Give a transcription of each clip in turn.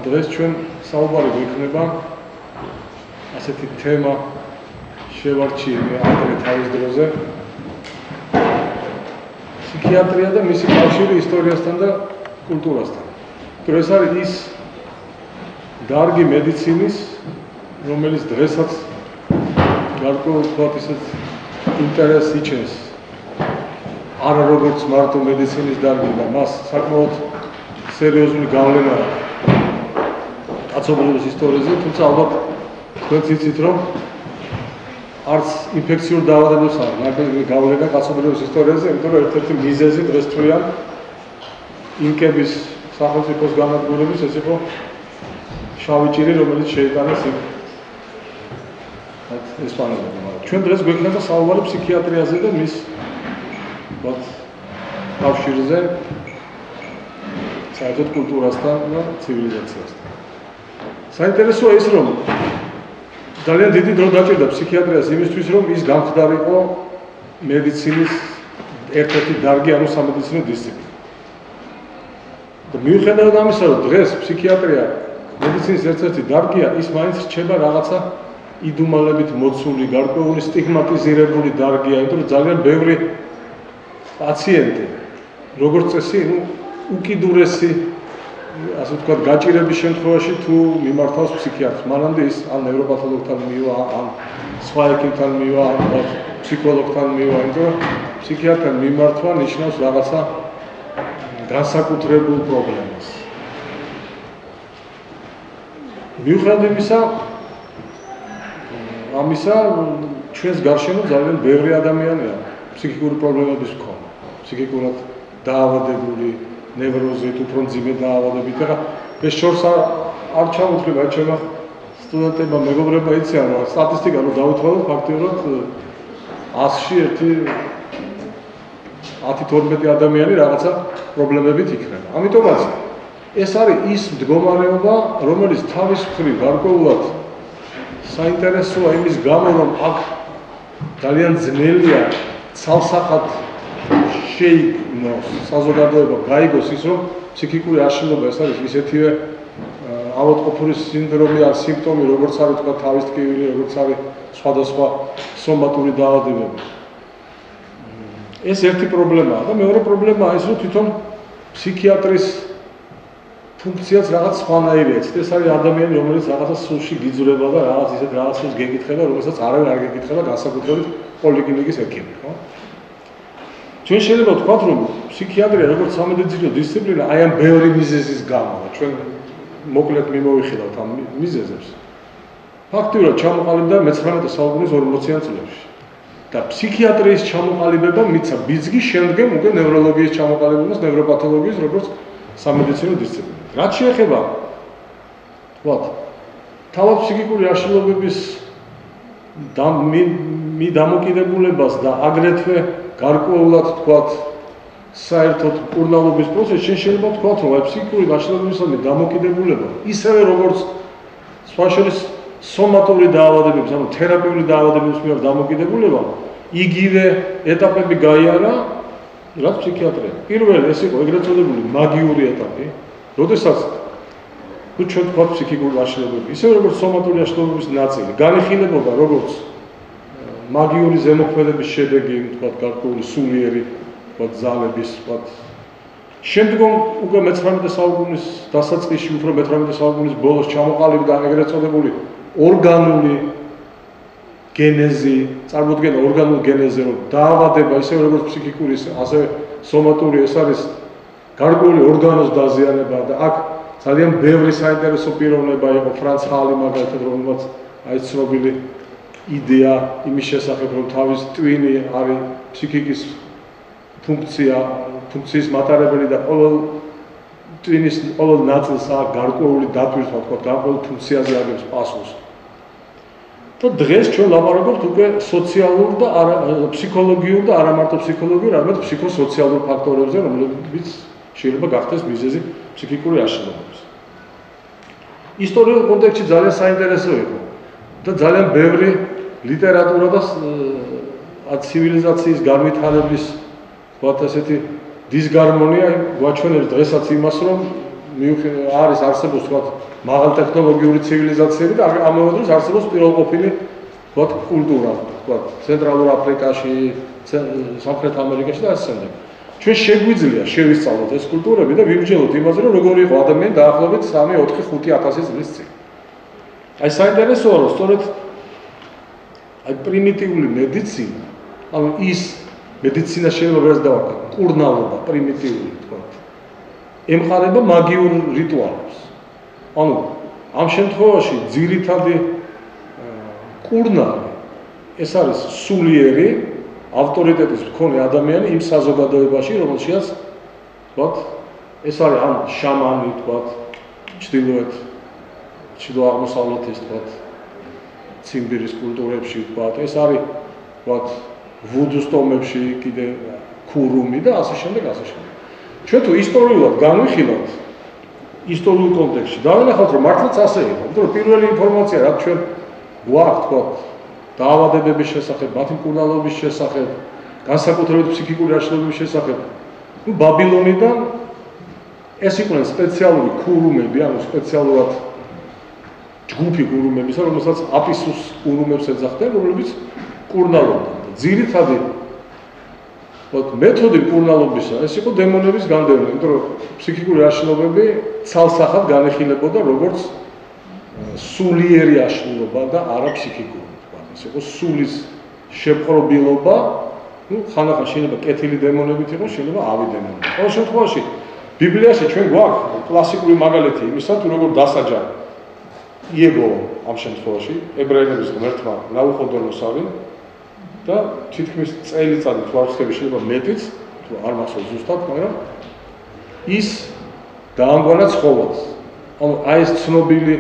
დღეს ჩვენ საუბარი გვექნება ასეთი თემა შევარჩიე ადრე თავის დროზე ფსიქიატრია და მისი კავშირი ისტორიასთან და კულტურასთან. ეს არის ის დარგი მედიცინის, რომელიც დღესაც გარკვეულად ისეთ ინტერესს იჩენს. არა როგორც მარტო მედიცინის დარგი და მას საკმაოდ სერიოზული გავლენა კაცობრიობის ისტორიაზე, თუმცა ალბათ თქვენც იცით, რომ არც ინფექციურ დაავადებებს არ მაგალითად გავლენა კაცობრიობის ისტორიაზე, იმიტომ რომ ერთ-ერთი მიზეზი დღესდღეობრივ ინკების სახელმწიფოს განადგურების ეს იყო შავი ჭირი, რომელიც შეიტანეს ესპანელებმა. ჩვენ დღეს გვექნება საუბარი ფსიქიატრიაზე და მის კავშირზე საერთოდ კულტურასთან და ცივილიზაციასთან. საინტერესოა ის, რომ ძალიან დიდი დრო დაჭირდა ფსიქიატრიას იმისთვის, რომ ის გამხდარიყო მედიცინის ერთ-ერთი დარგი, ანუ სამედიცინო დისციპლინა. და მიუხედავად ამისა, რომ დღეს ფსიქიატრია მედიცინის ერთ-ერთი დარგია, ის მაინც რჩება რაღაცა იდუმალებით მოცული, გარკვეული სტიგმატიზირებული დარგია, იმიტომ რომ ძალიან ბევრი პაციენტი, როგორც წესი, უკიდურესი, ასე ვთქვათ, გაჭირების შემთხვევაში თუ მიმართავს ფსიქიატრს, მანამდე ის ან ნევროპათოლოგთან მივა, ან სხვა ექიმთან მივა, ან ფსიქოლოგთან მივა, იმიტომ რომ ფსიქიატრთან მიმართვა ნიშნავს რაღაცა განსაკუთრებულ პრობლემას. მიუხედავად ამისა, ჩვენს გარშემო ძალიან ბევრი ადამიანია ფსიქიკური პრობლემების მქონე, ფსიქიკურად დაავადებული, ნევროზით, უფრო მძიმე დაავადებით. ეს შორს არ ჩამოთვლება ჩემმა სტუდენტებმა, მეგობრებმა იციან, რომ სტატისტიკა რო დავუთვალოთ, ფაქტიურად 100-ში 10-12 ადამიანი რაღაცა პრობლემებით იქნება. ამიტომაც ეს არის ის მდგომარეობა, რომელიც თავის მხრივ გარკვეულად საინტერესოა იმის გამო, რომ აქ ძალიან ძნელია ცალსახად შეიქმნოს საზოგადოება, გაიგოს ის, რომ ფსიქიკური აშლილობა ეს არის ისეთივე ავადმყოფობის სინდრომი ან სიმპტომი, როგორც არის თქვა თავის ტკივილი, როგორც არის სხვადასხვა სომატური დაავადებები. ეს ერთი პრობლემაა და მეორე პრობლემაა ის, რომ თვითონ ფსიქიატრის ფუნქციაც რაღაც სხვანაირია. ეს არის ადამიანი, რომელიც რაღაცა სულში გიძვრება და რაღაც ისეთ რაღაცას გეკითხება, რომელსაც არავინ არ გეკითხება, განსაკუთრებით პოლიკლინიკის ექიმი, ხო? ჩვენ შეიძლება ვთქვათ, რომ ფსიქიატრია როგორც სამედიცინო დისციპლინა აი ამ ბევრი მიზეზის გამო და ჩვენ მოკლედ მიმოვიხილავთ ამ მიზეზებს. ფაქტიურად ჩამოყალიბდა მე-19 საუკუნის 40-იან წლებში. და ფსიქიატრიის ჩამოყალიბება მიცა ბიძგი შემდგომ უკვე ნევროლოგიის ჩამოყალიბებას, ნევროპათოლოგიის როგორც სამედიცინო დისციპლინა. რაც შეეხება თავად ფსიქიკური აშლილობების დამოკიდებულებას და აგრეთვე გარკვეულად თქვათ საერთოდ კურნალობის პროცესში შეიძლება ვთქვათ, რომ ფსიქიკური აშლილობისადმი დამოკიდებულება ისევე როგორც სხვა შორის სომატური დაავადებების, ანუ თერაპიული დაავადებების მიერ დამოკიდებულება, იგივე ეტაპები გაიარა რაც ფსიქიატრია. პირველი ეს იყო ეგრეთ წოდებული მაგიური ეტაპი, როდესაც თუ ჩვენ ვთქვათ ფსიქიკური აშლილობები, ისევე როგორც სომატური აშლილობების ნაწილი, განიხილებოდა როგორც მაგიური ზემოქმედების შედეგი, ვთქვათ, გარკვეული სულიერი, ვთქვათ, ძალების, ვთქვათ. შემდგომ უკვე მე-19 საუკუნის დასაწყისში, უფრო მე-19 საუკუნის ბოლოს ჩამოყალიბდა ეგრეთ წოდებული ორგანული გენეზი, წარმოდგენა ორგანულ გენეზზე, რომ დაავადება ისევე როგორც ფსიქიკური, ასევე სომატური, ეს არის გარკვეული ორგანოს დაზიანება და აქ ძალიან ბევრი საინტერესო პიროვნება იყო ფრანც ჰალი მაგალითად, რომელმაც აი ცნობილი იდეა იმის შესახებ, რომ თავის ტვინი არის ფსიქიკის ფუნქციის მატარებელი და ყოველ ტვინის ყოველ ნაწილს აქვს გარკვეული დატვირთვა, თქვა, გარკვეულ ფუნქციაზე აგებს პასუხს. და დღეს ჩვენ ლაპარაკობთ უკვე სოციალურ და ფსიქოლოგიურ და არა მარტო ფსიქოლოგიურ, არამედ ფსიქოსოციალურ ფაქტორებზე, რომლებიც შეიძლება გახდეს მიზეზი ფსიქიკური აშლილობების. ისტორიულ კონტექსტში ძალიან საინტერესო იყო და ძალიან ბევრი ლიტერატურა და ცივილიზაციის განვითარების, ვთქვათ, ესეთი დისგარმონია გვაჩვენებს დღესაც იმას, რომ არის არსებობს თქვათ მაღალ ტექნოლოგიური ცივილიზაციები და ამავე დროს არსებობს პირველყოფილი თქვათ კულტურა, თქვათ ცენტრალურ აფრიკაში, სამხრეთ ამერიკაში და ასე შემდეგ. ჩვენ შეგვიძლია შევისწავლოთ ეს კულტურები და ვიმსჯელოთ იმაზე, რომ როგორი იყო ადამიანი დაახლოებით 3-4-5-1000 წლის წინ. აი საინტერესოა, რომ სწორედ აი პრიმიტიული მედიცინა, ანუ ის მედიცინა შეიძლება ვერც დავარქვა, კურნალობა, პრიმიტიული თქვათ, ემყარება მაგიურ რიტუალებს. ანუ ამ შემთხვევაში ძირითადი კურნალი ეს არის სულიერი ავტორიტეტის მქონე ადამიანი იმ საზოგადოებაში, რომელშიც თქვათ, ეს არის ან შამანი, თქვათ, ჩრდილო-აღმოსავლეთის, თქვათ, ციმბირის კულტურებში, თქვათ, ეს არის, თქვათ, ვუდუს ტომებში, კიდე ქურუმი და ასე შემდეგ, ასე შემდეგ. ჩვენ თუ ისტორიულად განვიხილავთ ისტორიულ კონტექსტში, დავინახავთ, რომ მართლაც ასე იყო, იმიტომ რომ პირველი ინფორმაცია, რაც ჩვენ გვაქვს, თქვათ, დაავადებების შესახებ, მათი მკურნალობის შესახებ, განსაკუთრებით ფსიქიკური აშლილობის შესახებ, ბაბილონიდან ეს იყვნენ სპეციალური ქურუმები, ანუ სპეციალურად ჯგუფი ქურუმებისა, რომელსაც აპისუს ქურუმებს ეძახდნენ, რომლებიც კურნალობდნენ. ძირითადი მეთოდი კურნალობისა ეს იყო დემონების განდევნა, იმიტომ რომ ფსიქიკური აშლილობები ცალსახად განიხილებოდა როგორც სულიერი აშლილობა და არა ფსიქიკური. ეს იყო სულის შეპყრობილობა, ხანახან შეიძლება კეთილი დემონებით იყოს, შეიძლება ავი დემონები. ყოველ შემთხვევაში ბიბლიაში ჩვენ გვაქვს კლასიკური მაგალითი იმისა, თუ როგორ დასაჯა იეგო ამ შემთხვევაში ებრაელების ღმერთმა ნავუხოდონოსორი და თითქმის წელიწადი თუ არ ვცდები შეიძლება მეტიც, თუ არ მახსოვს ზუსტად, მაგრამ ის დაამგვანა ცხოველს. ანუ აი ეს ცნობილი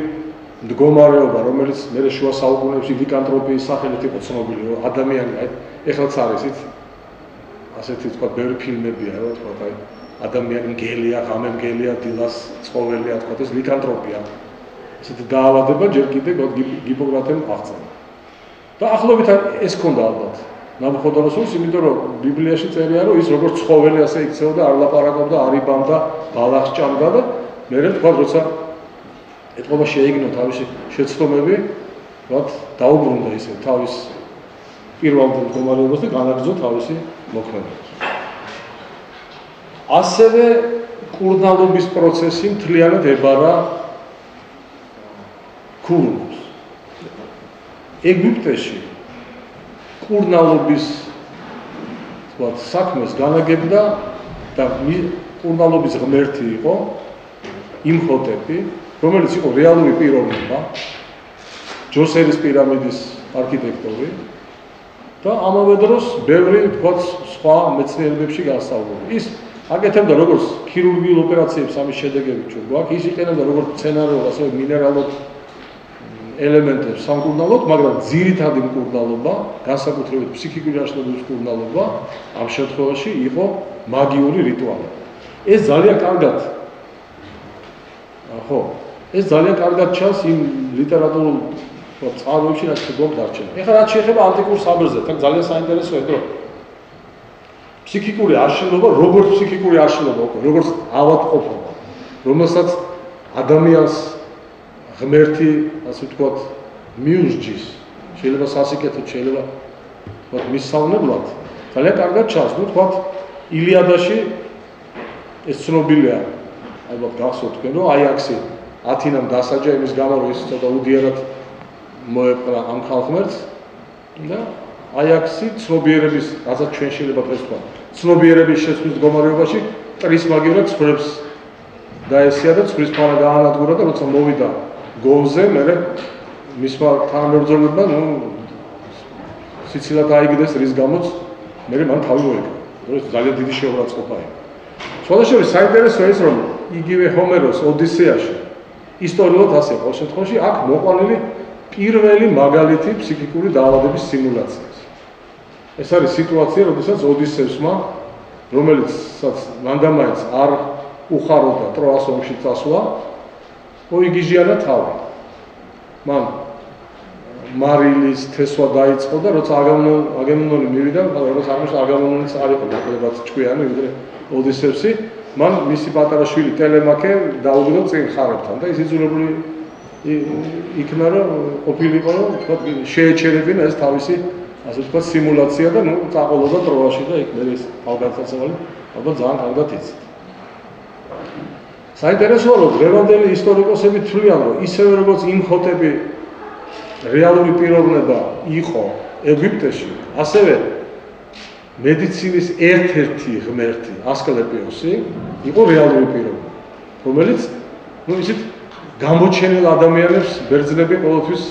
მდგომარეობა, რომელიც მერე შუა საუკუნეებში ლიკანტროპიის სახელით იყო ცნობილი, რომ ადამიანი აი ეხლაც არის იცით ასეთი თქვა ბევრი ფილმებია, რა თქვა აი ადამიანი მგელია, ღამე მგელია, დილას ცხოველია, თქვა ეს ლიკანტროპია. ესეთი დაავადება ჯერ კიდე გიპოკრატემ აღწერა. და ახლობით ეს ქონდა ალბათ ნაბუხოდონოსორს, იმიტომ რომ ბიბლიაში წერია, რომ ის როგორც ცხოველი ასე იქცეოდა, არ ლაპარაკობდა, არ იბამდა, ბალახს ჭამდა და მერე თქვა როცა ეთყობა შეიგნო თავისი შეცდომები, ვთქვათ, დაუბრუნდა ისე თავის პირველ მდგომარეობას და განაგრძო თავისი მოქმედება. ასევე კურნალობის პროცესი მთლიანად ებარა ქურუმებს. ეგვიპტეში კურნალობის ვთქვათ, საქმეს განაგებდა და კურნალობის ღმერთი იყო იმჰოტეპი, რომელიც იყო რეალური პიროვნება, ჯოსერის პირამიდის არქიტექტორი და ამავე დროს ბევრი თქვათ სხვა მეცნიერებებში განსწავლული. ის აკეთებდა როგორც ქირურგიულ ოპერაციებს ამის შედეგები ჩვენ გვაქვს, ის იყენებდა როგორც მცენარეულ, ასევე მინერალურ ელემენტებს სამკურნალოდ, მაგრამ ძირითადი მკურნალობა, განსაკუთრებით ფსიქიკური აშლილობის მკურნალობა ამ შემთხვევაში იყო მაგიური რიტუალი. ეს ძალიან კარგად ეს ძალიან კარგად ჩანს იმ ლიტერატურულ წყაროებში, რაც გვაქვს დარჩენილი. ეხლა რაც შეეხება ანტიკურ საბრზე, თან ძალიან საინტერესოა, რომ ფსიქიკური აშლილობა, როგორც ფსიქიკური აშლილობა, როგორც ავადმყოფობა, რომელსაც ადამიანს ღმერთი, ასე ვთქვათ, მიუსჯის, შეიძლება სასიკეთოდ, შეიძლება ვთქვათ, მისავნებლად, ძალიან კარგად ჩანს, ну, ვთქვათ, ილიადაში ეს ცნობილია, ალბათ გახსოვთ თქვენ, რომ აიაქსი ათინამ დასაჯა იმის გამო, რომ ის ცოტა უდიარად მოეპყრა ამ ხალხმერთს და აიაქსი ცნობიერების, რასაც ჩვენ შეიძლება დღეს ვთქვათ, ცნობიერების შეცვლის მდგომარეობაში ტრის მაგივრად ცხრებს დაესია და ცხვრის ფარა გაანადგურა და როცა მოვიდა გოლზე, მერე მისმა თანამებრძოლებმა, ну, სიცილად აიგდეს, რის გამოც მერე მან თავი მოიგო. ეს ძალიან დიდი შეურაცხყოფა იყო. სხვადასხვა საინტერესოა ის, რომ იგივე ჰომეროს ოდისეაში ისტორიულად ასე ყოველ შემთხვევაში აქ მოყვანილი პირველი მაგალითი ფსიქიკური დაავადების სიმულაციას. ეს არის სიტუაცია, როდესაც ოდისევსმა, რომელიცაც მანდამაინც არ უხაროდა ტროას ომში წასვლა, მოიგიჟიანა თავი. მან მარილის თესვა დაიწყო და როცა აგამემნონი მივიდა, როგორც აღმოჩნდა აგამემნონიც არ იყო ნაკლებად ჭკვიანი, ვიდრე ოდისევსი, მან მისი პატარა შვილი ტელემაქე დაუბრუნდა წინ ხარებთან და ის იძულებული იქნა რომ ყოფილიყო რომ თქვა შეეჩერებინა ეს თავისი ასე თქვა სიმულაცია და ნუ წაყოლოდა ტროაში და იქ მე ეს თავგადასავალი ალბათ ძალიან კარგად იცით. საინტერესოა რომ დღევანდელი ისტორიკოსები თვლიან რომ ისევე როგორც იმჰოტები რეალური პიროვნება იყო ეგვიპტეში, ასევე მედიცინის ერთ-ერთი ღმერთი ასკლეპიოსი იყო რეალური პიროვნება, რომელიც ნუ ისეთ გამოჩენილ ადამიანებს ბერძნები ყოველთვის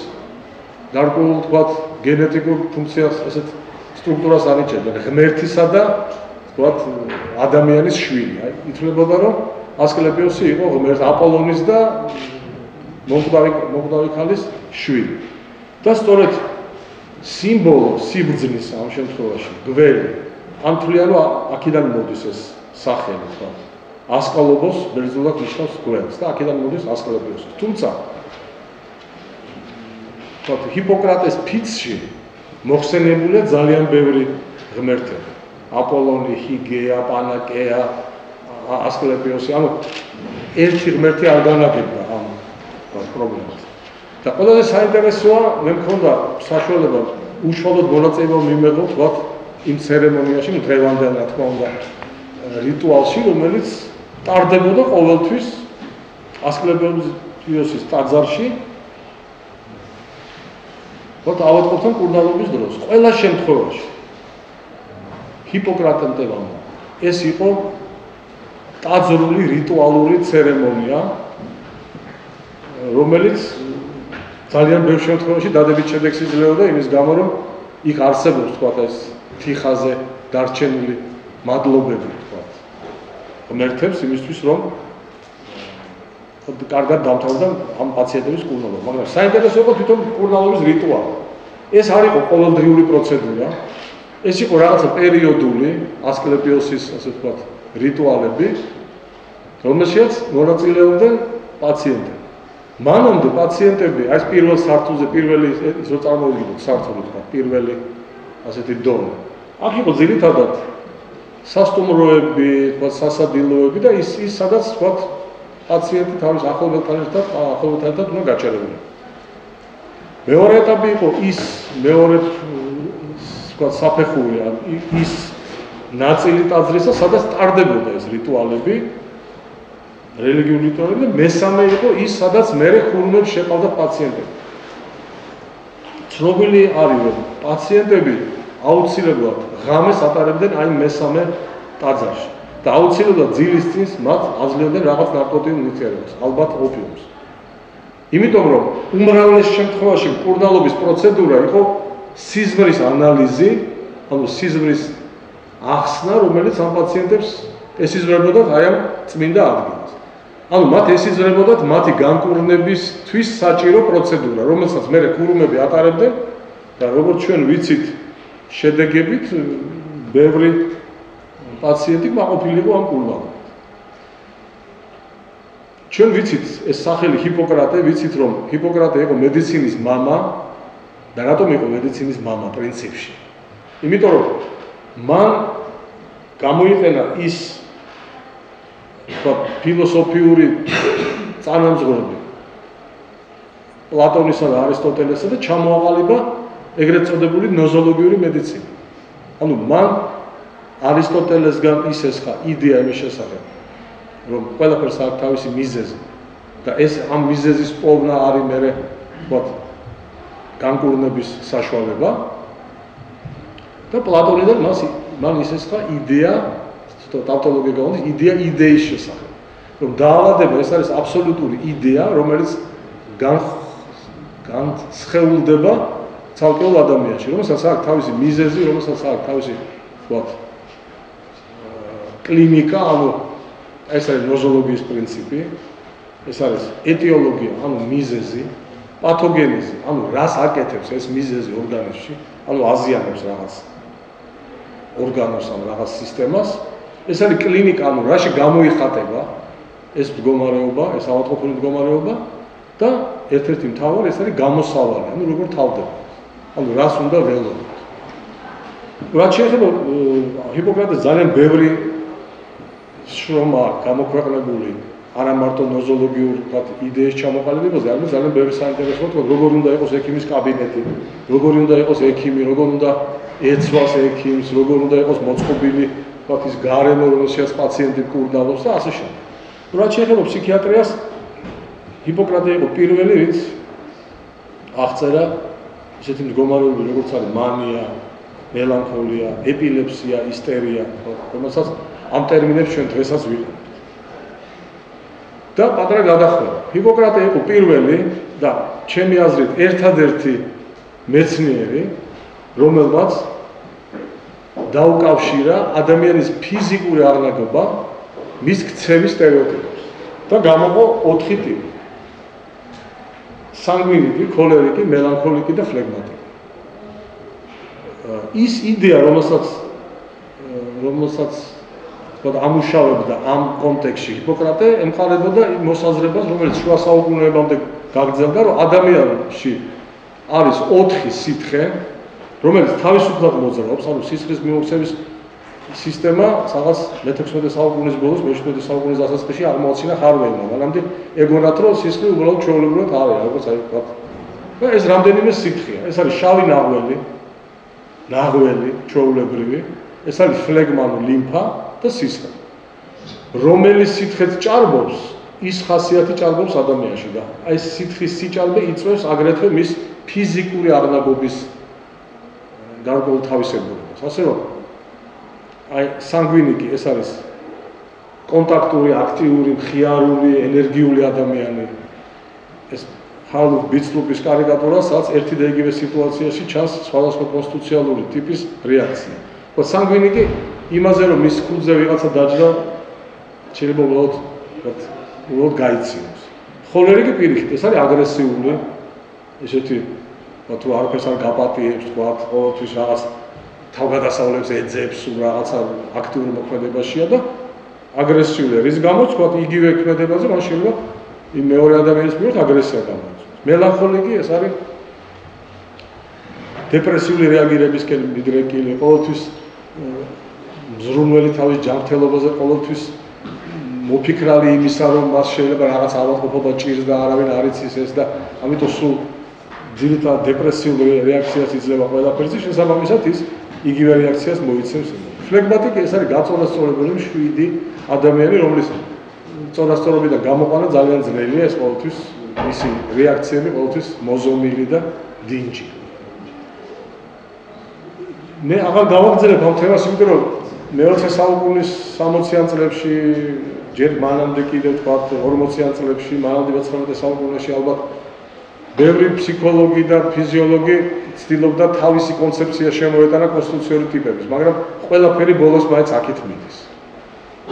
გარკვეულ თქვათ გენეტიკურ ფუნქციას ესეთ სტრუქტურას ანიჭებენ ღმერთისა და თქვათ ადამიანის შვილი. აი ითვლებოდა რომ ასკლეპიოსი იყო ღმერთ აპოლონის და მომკვდავი ქალის შვილი. და სწორედ სიმბოლო სიბრძნის ამ შემთხვევაში გველი ამ თვლიან რომ აქედან მოდის ეს სახელი თქვა ასკალობოს ბერძნულად ნიშნავს გველს და აქედან მოდის ასკლეპიოსი. თუმცა თქვა ჰიპოკრატეს ფიცში მოხსენებულია ძალიან ბევრი ღმერთები. აპოლონი, ჰიგეა, პანაკეა, ასკლეპიოსი, ანუ ერთი ღმერთი არ განაგებდა ამ პრობლემას. და ყველაზე საინტერესოა, მე მქონდა საშუალება უშუალოდ მონაწილეობა მიმეღო თქვათ იმ ცერემონიაში, დღევანდელ რა თქმა უნდა რიტუალში, რომელიც ტარდებოდა ყოველთვის ასკლეპიოსის ტაძარში. ვთქვათ ავადმყოფთან კურნალობის დროს, ყველა შემთხვევაში ჰიპოკრატემ ტევამდა. ეს იყო ტაძრული რიტუალური ცერემონია, რომელიც ძალიან ბევრ შემთხვევაში დადებით შედეგს იძლეოდა იმის გამო, რომ იქ არსებობს თქვათ ეს თიხაზე დარჩენილი მადლობები თქვათ ღმერთებს იმისთვის, რომ კარგად დამთავრდა ამ პაციენტების კურნალობა. მაგრამ საინტერესო იყო თვითონ კურნალობის რიტუალი. ეს არ იყო ყოველდღიური პროცედურა. ეს იყო რაღაცა პერიოდული ასკლეპიოსის ასე ვთქვათ რიტუალები, რომელშიც მონაწილეობდნენ პაციენტები. მანამდე პაციენტები აი ეს პირველ სართულზე პირველი ის რო წარმოვიდგინოთ სართული თქვა პირველი ასეთი დონე. აქ იყო ძირითადად სასტუმროები, თქვა სასადილოები და ის სადაც თქვა პაციენტი თავის ახლობელთან ერთად უნდა გაჩერებინა. მეორე ეტაპი იყო ის მეორე თქვა საფეხური ის ნაწილი ტაძრისა, სადაც ტარდებოდა ეს რიტუალები, რელიგიური რიტუალები და მესამე იყო ის, სადაც მერე ხურმებს შეყავდა პაციენტები. ცნობილი არის, რომ პაციენტები აუცილებლად ღამეს ატარებდნენ აი მესამე ტაძარში და აუცილებლად ძილის წინ მათ აძლევდნენ რაღაც ნარკოტიკულ ნივთიერებას, ალბათ ოპიუმს. იმიტომ რომ უმრავლეს შემთხვევაში კურნალობის პროცედურა იყო სიზმრის ანალიზი, ანუ სიზმრის ახსნა, რომელიც ამ პაციენტებს ესიზმრებოდათ აი ამ წმინდა ადგილას. ანუ მათ ესიზმრებოდათ მათი განკურნებისთვის საჭირო პროცედურა, რომელსაც მერე ქურუმები ატარებდნენ და როგორც ჩვენ ვიცით, შედეგებით ბევრი პაციენტი კმაყოფილიყო ამ კურნალობით. ჩვენ ვიცით ეს სახელი ჰიპოკრატე, ვიცით რომ ჰიპოკრატე იყო მედიცინის მამა და რატომ იყო მედიცინის მამა პრინციპში? იმიტომ რომ მან გამოიყენა ის ფილოსოფიური წანამძღვრები პლატონისა და არისტოტელესა და ჩამოაყალიბა ეგრეთ წოდებული ნოზოლოგიური მედიცინა. ანუ მან არისტოტელესგან ის ესხა იდეა იმის შესახებ, რომ ყველაფერს აქვს თავისი მიზეზი და ეს ამ მიზეზის პოვნა არის მერე ვთქვათ განკურნების საშუალება და პლატონიდან მან ის ესხა იდეა ტავტოლოგია გავონდეს იდეა იდეის შესახებ, რომ დაავადება ეს არის აბსოლუტური იდეა, რომელიც განსხეულდება ცალკეულ ადამიანში, რომელსაც აქვს თავისი მიზეზი, რომელსაც აქვს თავისი ვთქვათ კლინიკა, ანუ ეს არის ნოზოლოგიის პრინციპი, ეს არის ეტიოლოგია, ანუ მიზეზი, პათოგენეზი, ანუ რას აკეთებს ეს მიზეზი ორგანიზმში, ანუ აზიანებს რაღაც ორგანოს ან რაღაც სისტემას. ეს არის კლინიკა, ანუ რაში გამოიხატება ეს მდგომარეობა, ეს ავადმყოფელი მდგომარეობა და ერთ-ერთი მთავარი ეს არის გამოსავალი, ანუ როგორ თავდება. ანუ რას უნდა ველოდოთ. რაც შეეხება ჰიპოკრატეს ძალიან ბევრი შრომა გამოქვეყნებული არა მარტო ნოზოლოგიურ იდეის ჩამოყალიბებაზე, არამედ ძალიან ბევრი საინტერესო თქო, როგორ უნდა იყოს ექიმის კაბინეტი, როგორ უნდა იყოს ექიმი, როგორ უნდა ეცვას ექიმს, როგორ უნდა იყოს მოწყობილი თქო ის გარემო, რომელშიც პაციენტი კურნალობს და ასე შემდეგ. რაც შეეხება ფსიქიატრიას, ჰიპოკრატე იყო პირველი, ვინც აღწერა ისეთი მდგომარეობები, როგორც არის მანია, მელანქოლია, ეპილეფსია, ისტერია, რომელსაც ამ ტერმინებს ჩვენ დღესაც ვიყენებთ. და პატარა გადახვევა. ჰიპოკრატე იყო პირველი და ჩემი აზრით ერთადერთი მეცნიერი, რომელმაც დაუკავშირა ადამიანის ფიზიკური აღნაგობა მის ქცევის სტერეოტიპებს და გამოყო 4 ტიპი. სანგვინიკი, ქოლერიკი, მელანქოლიკი და ფლეგმატიკი. ის იდეა, რომელსაც ამუშავებდა ამ კონტექსტში ჰიპოკრატე, ემყარებოდა მოსაზრებას, რომელიც შუა საუკუნეებამდე გაგრძელდა, რომ ადამიანში არის 4 სითხე, რომელიც თავისუფლად მოძრაობს, ანუ სისხლის მიმოქცევის სისტემა რაღაც მე-16 საუკუნის ბოლოს, მე-17 საუკუნის დასაწყისში აღმოაჩინა ხარვეულმა. მანამდე ეგონათ, რომ სისხლი უბრალოდ ჩვეულებრივად არის, როგორც აი ვთქვათ. და ეს რამდენიმე სითხეა. ეს არის შავი ნაღველი, ჩვეულებრივი, ეს არის ფლეგმანი, ლიმფა და სისხლი. რომელიც სითხეც ჭარბობს, ის ხასიათი ჭარბობს ადამიანში და აი ეს სითხის სიჭარბე იწვევს აგრეთვე მის ფიზიკური აღნაგობის გარკვეულ თავისებურებას. ასე რომ აი სანგვინიკი ეს არის კონტაქტური, აქტიური, მხიარული, ენერგიული ადამიანი. ეს ხალხ ბიცლუპის კარიკატურა, სადაც ერთი და იგივე სიტუაციაში ჩანს სხვადასხვა კონსტიტუციური ტიპის რეაქცია. ხო, სანგვინიკი იმაზე რომ მის ქუდზე ვიღაცა დაჯდა, შეიძლება უბრალოდ გაიციოს. ხოლერიკი პირიქით, ეს არის აგრესიული, ესეთი თუ არაფერს არ გაპატიებს, თქვა, ყოველთვის რაღაც თავგადასავლებს ეძებს, რაღაცა აქტიური მოქმედებაშია და აგრესიული, რის გამოც თქვა იგივე ქმედებაზე, მან შეიძლება იმ მეორე ადამიანის მიმართ აგრესია გამოიწვიოს. მელანქოლიკი ეს არის დეპრესიული რეაგირებისკენ მიდრეკილი, ყოველთვის მზრუნველი თავის ჯანმრთელობაზე, ყოველთვის მოფიქრალი იმისა, რომ მას შეიძლება რაღაც ავადმყოფობა ჭირს და არავინ არ იცის ეს და ამიტომ სულ ძირითადად დეპრესიულ რეაქციას იძლევა ყველაფერზე, შესაბამისად ის იგივე რეაქციას მოიცემს. ფლეგმატიკი ეს არის გაწონასწორებული მშვიდი ადამიანი, რომლის წონასწორობიდან გამოყვანა ძალიან ძნელია, ეს ყოველთვის მისი რეაქციები ყოველთვის მოზომილი და დინჯი. მე აღარ გავაგრძელებ ამ თემას, იმიტომ რომ მე-20 საუკუნის 60-იან წლებში, ჯერ მანამდე კიდევ თქვა 40-იან წლებში, მანამდე 19 საუკუნეში ალბათ ბევრი ფსიქოლოგი და ფიზიოლოგი ცდილობდა თავისი კონცეფცია შემოეტანა კონსტიტუციური ტიპების, მაგრამ ყველაფერი ბოლოს მაინც აქეთ მიდის.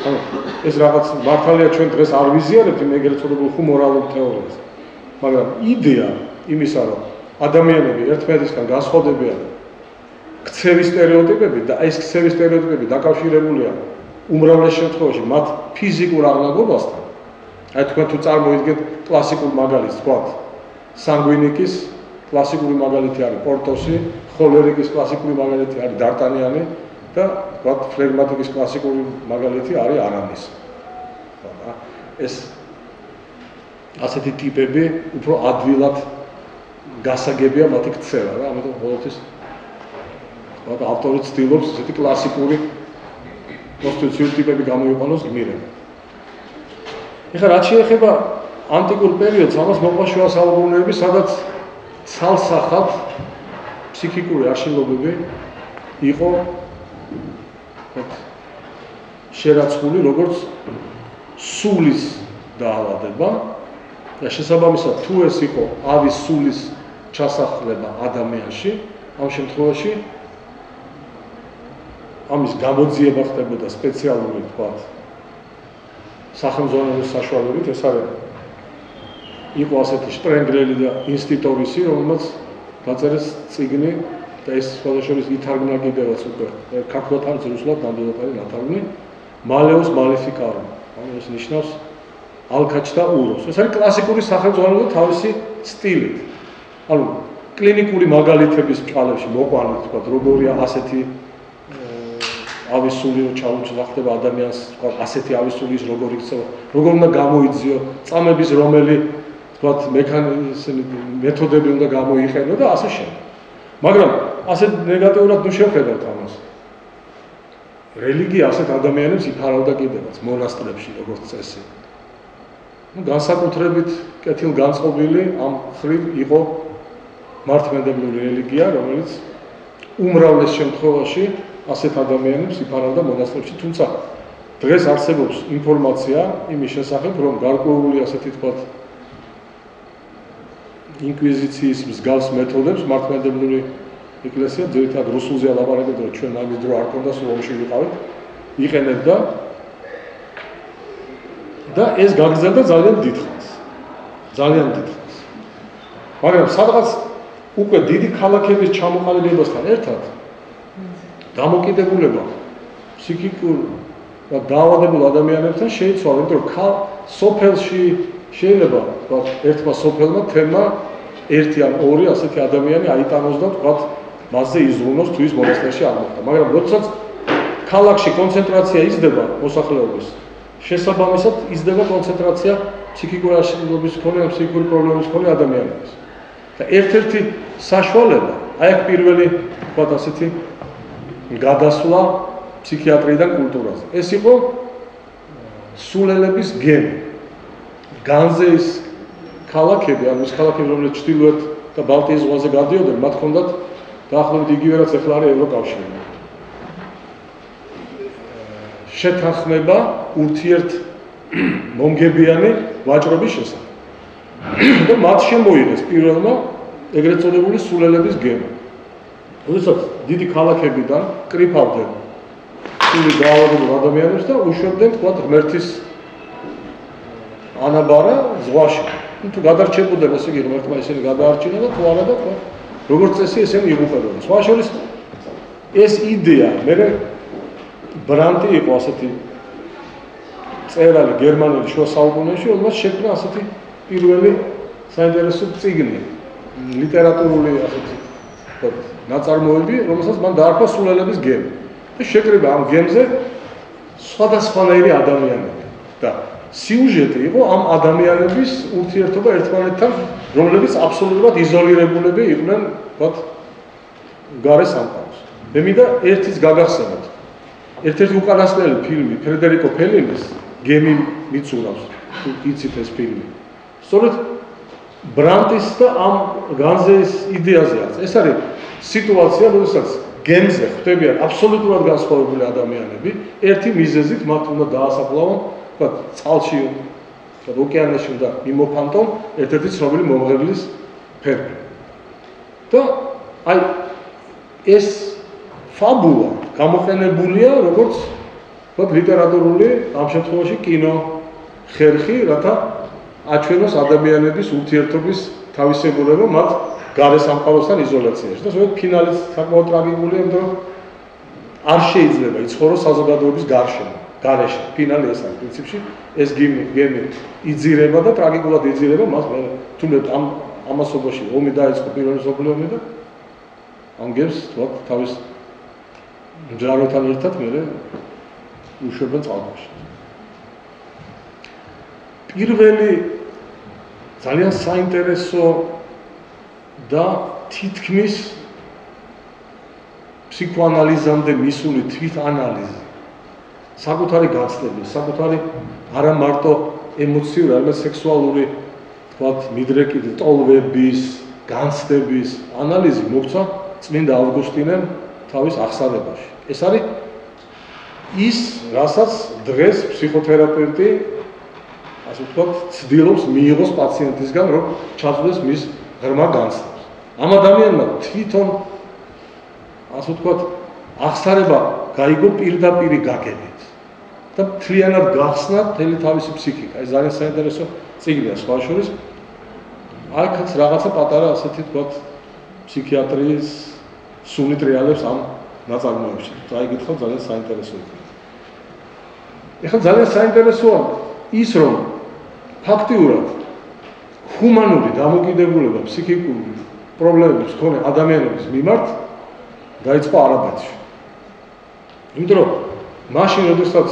ანუ ეს რაღაც მართალია ჩვენ დღეს არ ვიზიარებთ იმ ეგრეთ წოდებულ ჰუმორალურ თეორიას, მაგრამ იდეა იმისა, რომ ადამიანები ერთმანეთისგან განსხვავდებიან ქცევის სტერეოტიპები და ეს ქცევის სტერეოტიპები დაკავშირებულია უმრავლეს შემთხვევაში მათ ფიზიკურ აღნაგობასთან. აი თქვენ თუ წარმოიდგენთ კლასიკურ მაგალითს, თქვათ სანგვინიკის კლასიკური მაგალითი არის პორტოსი, ხოლერიკის კლასიკური მაგალითი არის დარტანიანი და თქვათ ფლეგმატიკის კლასიკური მაგალითი არის არამისი. ეს ასეთი ტიპები უფრო ადვილად გასაგებია მათი ქცევა რა, ამიტომ ყოველთვის ავტორი ცდილობს ესეთი კლასიკური კონსტიტუციური ტიპები გამოიყვანოს გმირები. ეხლა რაც შეეხება ანტიკურ პერიოდს, ამას მოყვა შუა საუკუნეები, სადაც ცალსახად ფსიქიკური აშლილობები იყო შერაცხული როგორც სულის დაავადება და შესაბამისად თუ ეს იყო ავის სულის ჩასახლება ადამიანში, ამ შემთხვევაში ამის გამოძიება ხდებოდა სპეციალური თქვათ სახელმძღვანელოს საშუალებით, ეს არის იყო ასეთი შტრენგლელი და ინსტიტორისი, რომელმაც დაწერეს წიგნი და ეს სხვადასხვა ითარგმნა კიდევაც უკვე ქართულად არც რუსულად ნამდვილად არის ნათარგმნი მალეოს მალიფიკარუმ. ანუ ეს ნიშნავს ალქაჩთა უროს. ეს არის კლასიკური სახელმძღვანელო თავისი სტილით. ანუ კლინიკური მაგალითების წყალებში მოყვანილ თქვა როგორია ავისული ჩაუჭდა ხდება ადამიანს, ასეთი ავისული ის როგორ იქცევა, როგორ უნდა გამოიძიო, წამების რომელი თქვათ მექანიზმი, მეთოდები უნდა გამოიყენო და ასე შემდეგ. მაგრამ ასე ნეგატიურად ნუ შევხედავთ ამას. რელიგია ასეთ ადამიანებს იფარავდა კიდევაც მონასტრებში როგორც წესი. განსაკუთრებით კეთილგანწყობილი ამ ხრივ იყო მართლმადიდებლური რელიგია, რომელიც უმრავლეს შემთხვევაში ასეთ ადამიანებს იფარავდა მონასტრებში, თუმცა დღეს არსებობს ინფორმაცია იმის შესახებ, რომ გარკვეული ასეთი თქვათ ინკვიზიციის მსგავს მეთოდებს მართლმადიდებლური ეკლესია ძირითადად რუსულზე ალაპარაკებდა, რომ ჩვენ მაგის დრო არ ქონდა, სულ ომში ვიყავით, იყენებდა და ეს გაგრძელდა ძალიან დიდხანს. ძალიან დიდხანს. მაგრამ სადღაც უკვე დიდი ქალაქების ჩამოყალიბებასთან ერთად დამოკიდებულება ფსიქიკურ და დაავადებულ ადამიანებთან შეიცვალა, იმიტომ რომ სოფელში შეიძლება თქვათ ერთმა სოფელმა თემა ერთი ან ორი ასეთი ადამიანი აიტანოს და თქვათ მასზე იზრუნოს თუ ის მონასტერში არ მოხდა. მაგრამ როდესაც ქალაქში კონცენტრაცია იზრდება მოსახლეობის, შესაბამისად იზრდება კონცენტრაცია ფსიქიკური აშლილობის მქონე, ფსიქიკური პრობლემის მქონე ადამიანების. და ერთ-ერთი საშუალება, აი აქ პირველი თქვათ ასეთი გადასვლა ფსიქიატრიიდან კულტურაზე. ეს იყო სულელების გემი. განზეის ქალაქები, ანუ ის ქალაქები, რომლებიც ჩრდილოეთ და ბალტიის ზღვაზე გადიოდნენ, მათ ჰქონდათ დაახლოებით იგივე რაც ახლა არის ევროკავშირი. შეთანხმება ურთიერთ მომგებიანი ვაჭრობის შესახებ. და მათ შემოიღეს პირველმა ეგრეთ წოდებული სულელების გემი. როდესაც დიდი ქალაქებიდან კრიფავდნენ სული დაავადებულ ადამიანებს და უშვებდნენ თქვათ ღმერთის ანაბარა ზღვაში. თუ გადარჩებოდნენ, ესე იგი ღმერთმა ისინი გადაარჩინა და თუ არა და თქვა როგორც წესი ესენი იღუპებოდნენ. სხვა შორის ეს იდეა მე ბრანტი იყო ასეთი წერალი გერმანელი შუა საუკუნეებში, რომელმაც შექმნა ასეთი პირველი საინტერესო წიგნი, ლიტერატურული ასეთი ნაწარმოები, რომელსაც მან დაარქვა სულელების გემი. და შეკრიბა ამ გემზე სხვადასხვანაირი ადამიანები და სიუჟეტი იყო ამ ადამიანების ურთიერთობა ერთმანეთთან, რომლებიც აბსოლუტურად იზოლირებულები იყვნენ, ვთქვათ, გარე სამყაროს. მე მინდა ერთის გაგახსენოთ. ერთ-ერთი უკანასკნელი ფილმი ფრედერიკო ფელინის გემი მიცურავს, თუ იცით ეს ფილმი. სწორედ ბრანტის და ამ განზეის იდეაზე არის. ეს არის სიტუაცია, როდესაც გემზე ხვდებიან აბსოლუტურად განსხვავებული ადამიანები, ერთი მიზეზით მათ უნდა დაასაფლავონ, ვთქვათ, წყალში, ვთქვათ, ოკეანეში უნდა მიმოფანტონ ერთ-ერთი ცნობილი მომღერლის ფერმი. და აი ეს ფაბულა გამოყენებულია როგორც ვთქვათ ლიტერატურული, ამ შემთხვევაში კინო ხერხი, რათა აჩვენოს ადამიანების ურთიერთობის თავისებურება მათ გარე სამყაროსთან იზოლაციაში. და ზოგადად ფინალიც საკმაოდ ტრაგიკულია, იმიტომ რომ არ შეიძლება იცხოვროს საზოგადოების გარეშე. ფინალი ეს არის პრინციპში, ეს გემი იძირება და ტრაგიკულად იძირება მას მე თუნდაც ამ ამასობაში ომი დაიწყო პირველი მსოფლიო ომი და ამ გემს თქვათ თავის მძრავებთან ერთად მე უშვებენ წყალში. პირველი ძალიან საინტერესო და თითქმის ფსიქოანალიზამდე მისული თვითანალიზი, საკუთარი გაცნობის, საკუთარი არა მარტო ემოციური, არამედ სექსუალური, თქვათ, მიდრეკილი ტოლვების, განცდების ანალიზი მოხდა წმინდა ავგუსტინემ თავის აღსარებაში. ეს არის ის, რასაც დღეს ფსიქოთერაპევტი ასე ვთქვათ, ცდილობს მიიღოს პაციენტისგან, რომ ჩაწვდეს მის ღრმა განცდას. ამ ადამიანმა თვითონ ასე ვთქვათ, აღსარება გაიგო პირდაპირი გაგებით და მთლიანად გახსნა მთელი თავისი ფსიქიკა. ეს ძალიან საინტერესო წიგნია სხვა შორის. აქაც რაღაცა პატარა ასეთი ვთქვათ, ფსიქიატრიის სუნით რეალებს ამ ნაწარმოებში. დაიგითხო ძალიან საინტერესო იქნება. ეხლა ძალიან საინტერესოა ის, რომ ფაქტიურად ჰუმანური დამოკიდებულება ფსიქიკური პრობლემების მქონე ადამიანების მიმართ დაიწყო არაბეთში. იმიტომ რომ მაშინ როდესაც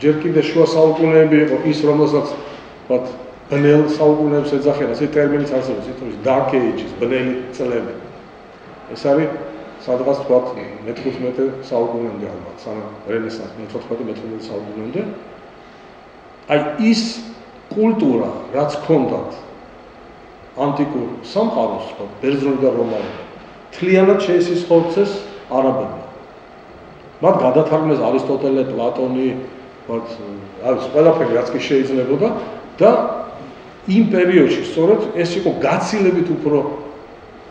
ჯერ კიდევ შუა საუკუნეები იყო ის რომელსაც ვთქვათ ბნელ საუკუნეებს ეძახიან ეს ტერმინიც არსებობს ისე dark ages ბნელი წლები ეს არის სადღაც ვთქვათ მე-15 საუკუნემდე ალბათ სანამ რენესანსი მე-14-მე-15 საუკუნემდე აი ის კულტურა რაც ჰქონდათ ანტიკურ სამყაროს ვთქვათ ბერძნული და რომაული მთლიანად შეისხლოსეს არაბებმა მათ გადათარგმნეს არისტოტელე პლატონი ვთქვათ არის ყველაფერი რაც კი შეიძლებოდა და იმ პერიოდში სწორედ ეს იყო გაცილებით უფრო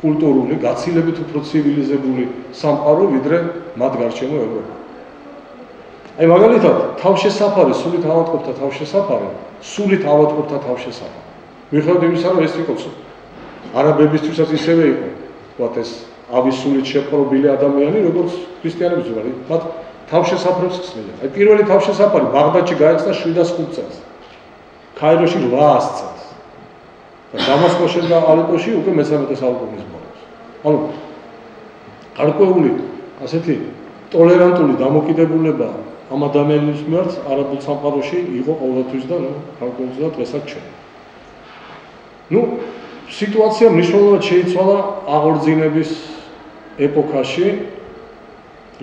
კულტურული, გაცილებით უფრო ცივილიზებული სამყარო ვიდრე მათ გარშემო ევროპა. აი მაგალითად, თავშესაფარი, სულით ავადმყოფთა თავშესაფარი, სულით ავადმყოფთა თავშესაფარი. მიუხედავად იმისა, რომ ეს იყო არაბებისთვისაც ისევე იყო, ვთქვათ ეს ავის სულით შეპყრობილი ადამიანი, როგორც ქრისტიანების ზოგადად, მათ თავშესაფრებს ხსნიან. აი პირველი თავშესაფარი ბაღდადში გაიხსნა 705 წელს. ქაიროში 800 წელს. და დამასკოში და ალეპოში უკვე მე-13 საუკუნის ბოლოს. ანუ გარკვეული ასეთი ტოლერანტული დამოკიდებულება ამ ადამიანის მიმართ არაბულ სამყაროში იყო ყოველთვის და გარკვეულწილად დღესაც ჩვენ. ნუ სიტუაცია მნიშვნელოვნად შეიცვალა აღორძინების ეპოქაში,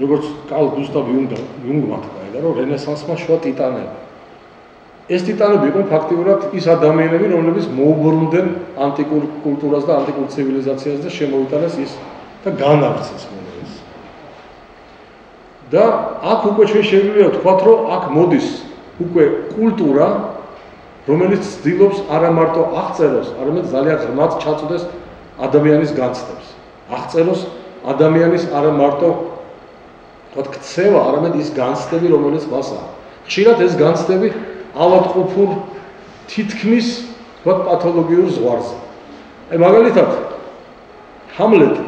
როგორც კარლ გუსტავ იუნგმა თქვა, რომ რენესანსმა შვა ტიტანები. ეს ტიტანები იყვნენ ფაქტიურად ის ადამიანები, რომლებიც მოუბრუნდნენ ანტიკურ კულტურას და ანტიკურ ცივილიზაციას და შემოიტანეს ის და განავრცეს ეს. და აქ უკვე ჩვენ შეგვიძლია ვთქვათ, რომ აქ მოდის უკვე კულტურა, რომელიც ცდილობს არა მარტო აღწეროს, არამედ ძალიან ღრმად ჩაწვდეს ადამიანის განცდებს. აღწეროს ადამიანის არა მარტო ვთქვათ ქცევა, არამედ ის განცდები, რომელიც მას აქვს. ხშირად ეს განცდები ავადმყოფურ თითქმის ვთქვათ პათოლოგიურ ზღვარზე. აი მაგალითად ჰამლეტი